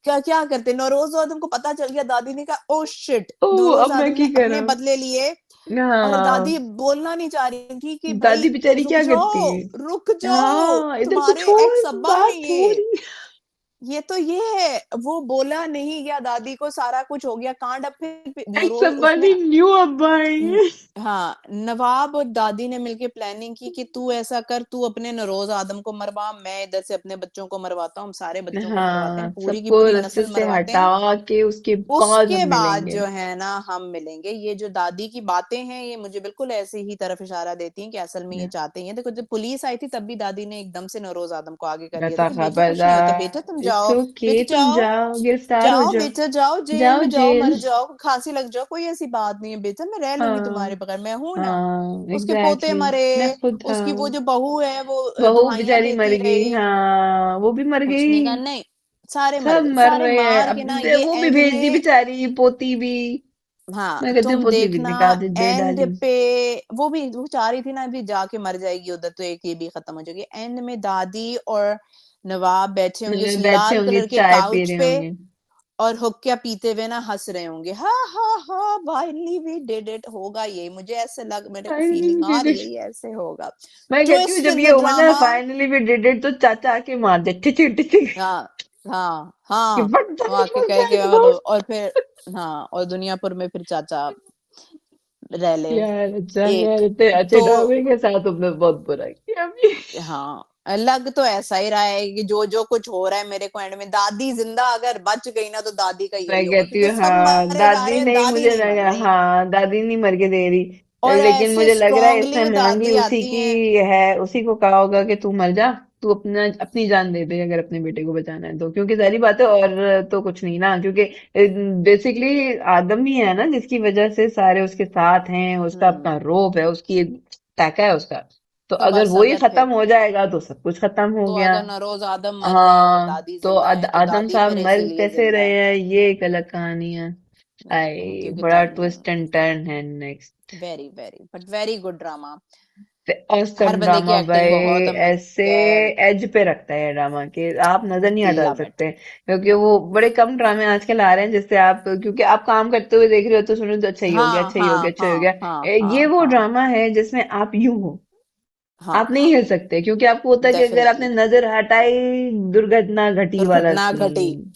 क्या क्या करते, नौरोज आदम को पता चल गया, दादी ने कहा ओ शिट। ओ, नौरोज अब मैं आदम ने की अपने करा। बदले लिए, और दादी हाँ, बोलना नहीं चाह रही थी कि भाई दादी बेचारी रुक क्या करती। जाओ, रुक जाओ, हाँ, इधर से तुम्हारे एक्स छोड़, अब्बा हैं बात हो ये। रही। ये तो ये है, वो बोला नहीं गया, दादी को सारा कुछ हो गया कांड, अब फिर एक्स नौरोज उसने अंबानी न्यू अब्बा है ये। हाँ, नवाब और दादी ने मिलके प्लानिंग की कि तू ऐसा कर, तू अपने नौरोज आदम को मरवा, मैं इधर से अपने बच्चों को मरवाता हूँ, हम सारे बच्चों को मरवाते हैं, हाँ, पूरी की सबको पूरी रास्ते नस्ल से मरवाते हैं। हटा के उसके बाद हम उसके बाद मिलेंगे। जो है ना हम मिलेंगे। ये जो दादी की बातें हैं ये मुझे बिल्कुल ऐसे ही तरफ इशारा देती हैं कि असल में ये चाहते हैं। देखो जब पुलिस आई थी तब भी दादी ने एकदम से नौरोज आदम को आगे कर दिया था बता कि बेटा कुछ नहीं होता, बेटा खबरदार, तुम इट्स जाओ, ओके, बेटा तुम जाओ, जाओ, गिरफ्तार हो जाओ जाओ। बेटा, जाओ जेल जाओ में जाओ, मर जेल। जाओ, फांसी लग जाओ, कोई ऐसी बात नहीं है बेटा, मैं रह लूंगी तुम्हारे हाँ, बगैर, मैं हूं ना। हाँ, उसके पोते एग्जैक्टली। मरे, मैं खुद, उसकी वो हाँ, जो बहू है वो बहू दुहाइयां बेचारी मर देती गई, रही। हाँ, वो भी मर कुछ गई। नहीं कहा, नहीं, सारे मर सब गए, मर सारे रहे हैं मार अब, के ना ये वो भी एंड भेज दी में। बेचारी, पोती भी। हाँ, मैं कहती हूँ तुम पोती भी देखना निकाल दे एंड डाली। पे, वो भी वो चाह रही थी ना अभी जाके मर जाएगी उधर, तो एक ये भी खत्म हो जाएगी। एंड में दादी और नवाब बैठे होंगे उस बैठे लाल होंगे, कलर के चाय पी काउच रहे पे, होंगे। और हुक्का पीते हुए ना हंस रहे होंगे, हा हा हा फाइनली वी डिड इट, होगा ये, मुझे ऐसे लग, मेरे को finally feeling we uh did. रही है ये ऐसे होगा। मैं कहती हूँ ट्विस्ट जब इन ये द हुआ ना drama. Finally we did it, तो चाचा आके मार दे टिचिक टिचिक हाँ हाँ कि हाँ, व्हाट द वो हेक आके वाज कह के दैट। और फिर हाँ, और दुनियापुर में फिर चाचा रह ले यार अच्छा, यार एक। इतने अच्छे तो ड्रामे के साथ तुमने बहुत बुरा किया अभी। हाँ, लग तो ऐसा ही रहा है कि जो जो कुछ हो रहा है मेरे को एंड में, दादी जिंदा अगर बच गई ना तो दादी का मैं यही होगा, कहती क्योंकि हूँ सब हाँ, मरे जा दादी रहे हैं, नहीं, दादी मुझे नहीं मर लगा रही। हाँ दादी नहीं मर के दे रही, और लेकिन ऐसे मुझे लग रहा है इसमें स्ट्रांगली मिलनगी दादी उसी आती की हैं। है, उसी को कहा होगा कि तू मर जा, तू अपना अपनी जान दे दे अगर अपने बेटे को बचाना है तो, क्योंकि जाहिर बात है और तो कुछ नहीं ना, क्योंकि बेसिकली आदम ही है ना जिसकी वजह से सारे उसके साथ हैं, उसका अपना हम्म। रोब है, उसकी एक टैका है उसका, तो तो अगर बस वो ही अगर फिर, खत्म हो जाएगा तो सब कुछ खत्म हो तो गया। अगर नरोज आदम मर रहे हैं और हाँ दादी तो जिंदा है, तो आदम दादी साहब फिर मर इसीलिए कैसे जिंदा रहे है। हैं ये एक अलग कहानी है। आई क्योंकि बड़ा तब ट्विस्ट एंड टर्न है next. Very very but very good drama. Her awesome बंदे की ड्रामा एक्टिंग भाई, बहुत ऐसे अमेजिंग एज पे रखता है ड्रामा के, आप नजर नहीं है। हटा लव इट। सकते, क्योंकि वो बड़े कम ड्रामे आजकल आ रहे हैं जिससे आप, क्योंकि आप काम करते हुए देख रहे हो तो सुनो तो अच्छा ही हो गया, हाँ अच्छा ही हो गया, हाँ अच्छा ही हो हाँ गया। हाँ ये हाँ वो हाँ ड्रामा है जिसमें आप यूं हो, हाँ। आप नहीं हिल सकते, क्योंकि आपको होता है कि अगर आपने डेफिनेटली। नजर हटाई दुर्घटना घटी वाला दुर्घटना घटी। सीन,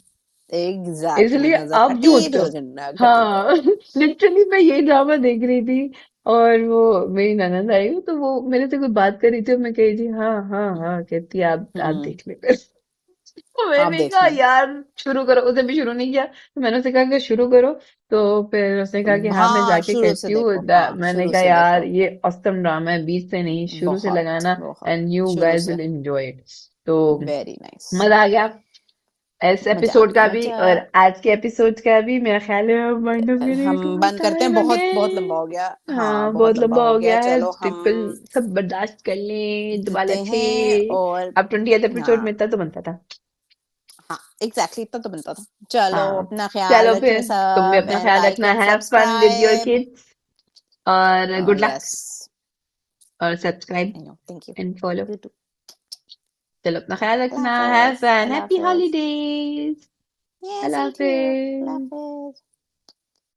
एग्जैक्टली, इसलिए नजर आप हटी यूं उठते हो। दुर्घटना घटी। हाँ लिटरली मैं ये ड्रामा देख रही थी, और वो मेरी ननद आई तो वो मेरे से कोई बात कर रही थी और मैं कही थी हाँ हाँ हाँ, कहती आप हम्म। देख ले। तो आप मैंने देख कहा लें। यार शुरू करो, उसे भी शुरू नहीं किया, तो मैंने उसे कहा कि शुरू करो, तो फिर उसने कहा कि हाँ मैं हाँ, जाके शुरू से करती हूँ। देखो, हाँ मैंने शुरू कहा से यार देखो। ये औसम ड्रामा है, बीच से नहीं शुरू से बहुत लगाना, बहुत। एंड यू शुरू गाइस से। Will enjoy it. तो वेरी नाइस। मजा आ गया इस मजा आ एपिसोड गया, का भी, मजा। और आज के एपिसोड का भी। मेरा ख्याल है वाइंड अप करने में टू हम मच बंद करते हैं, टाइम बहुत बहुत लंबा अगेन। हो गया। हाँ, हाँ बहुत बहुत लंबा लंबा हो हो गया, गया है, चलो हम पीपल सब बर्दाश्त कर लें दोबारा करते से। हैं। और अब 20th एपिसोड में हाँ इतना तो बनता था। हाँ, एग्जैक्टली, इतना तो बनता था। चलो, हाँ अपना चलो ख्याल रखें फिर, तुम भी सब, अपना एंड ख्याल लाइक रखना, and have fun with your subscribe. Kids, और गुड लक, यस। और subscribe I know, thank you. And follow. You too. चलो अपना ख्याल अल्लाह रखना, हैव हाफिज, फन, अल्लाह हैप्पी हाफिज। हॉलीडेज, ये अल्लाह सेम टू यू, अल्लाह हाफिज। हाफिज।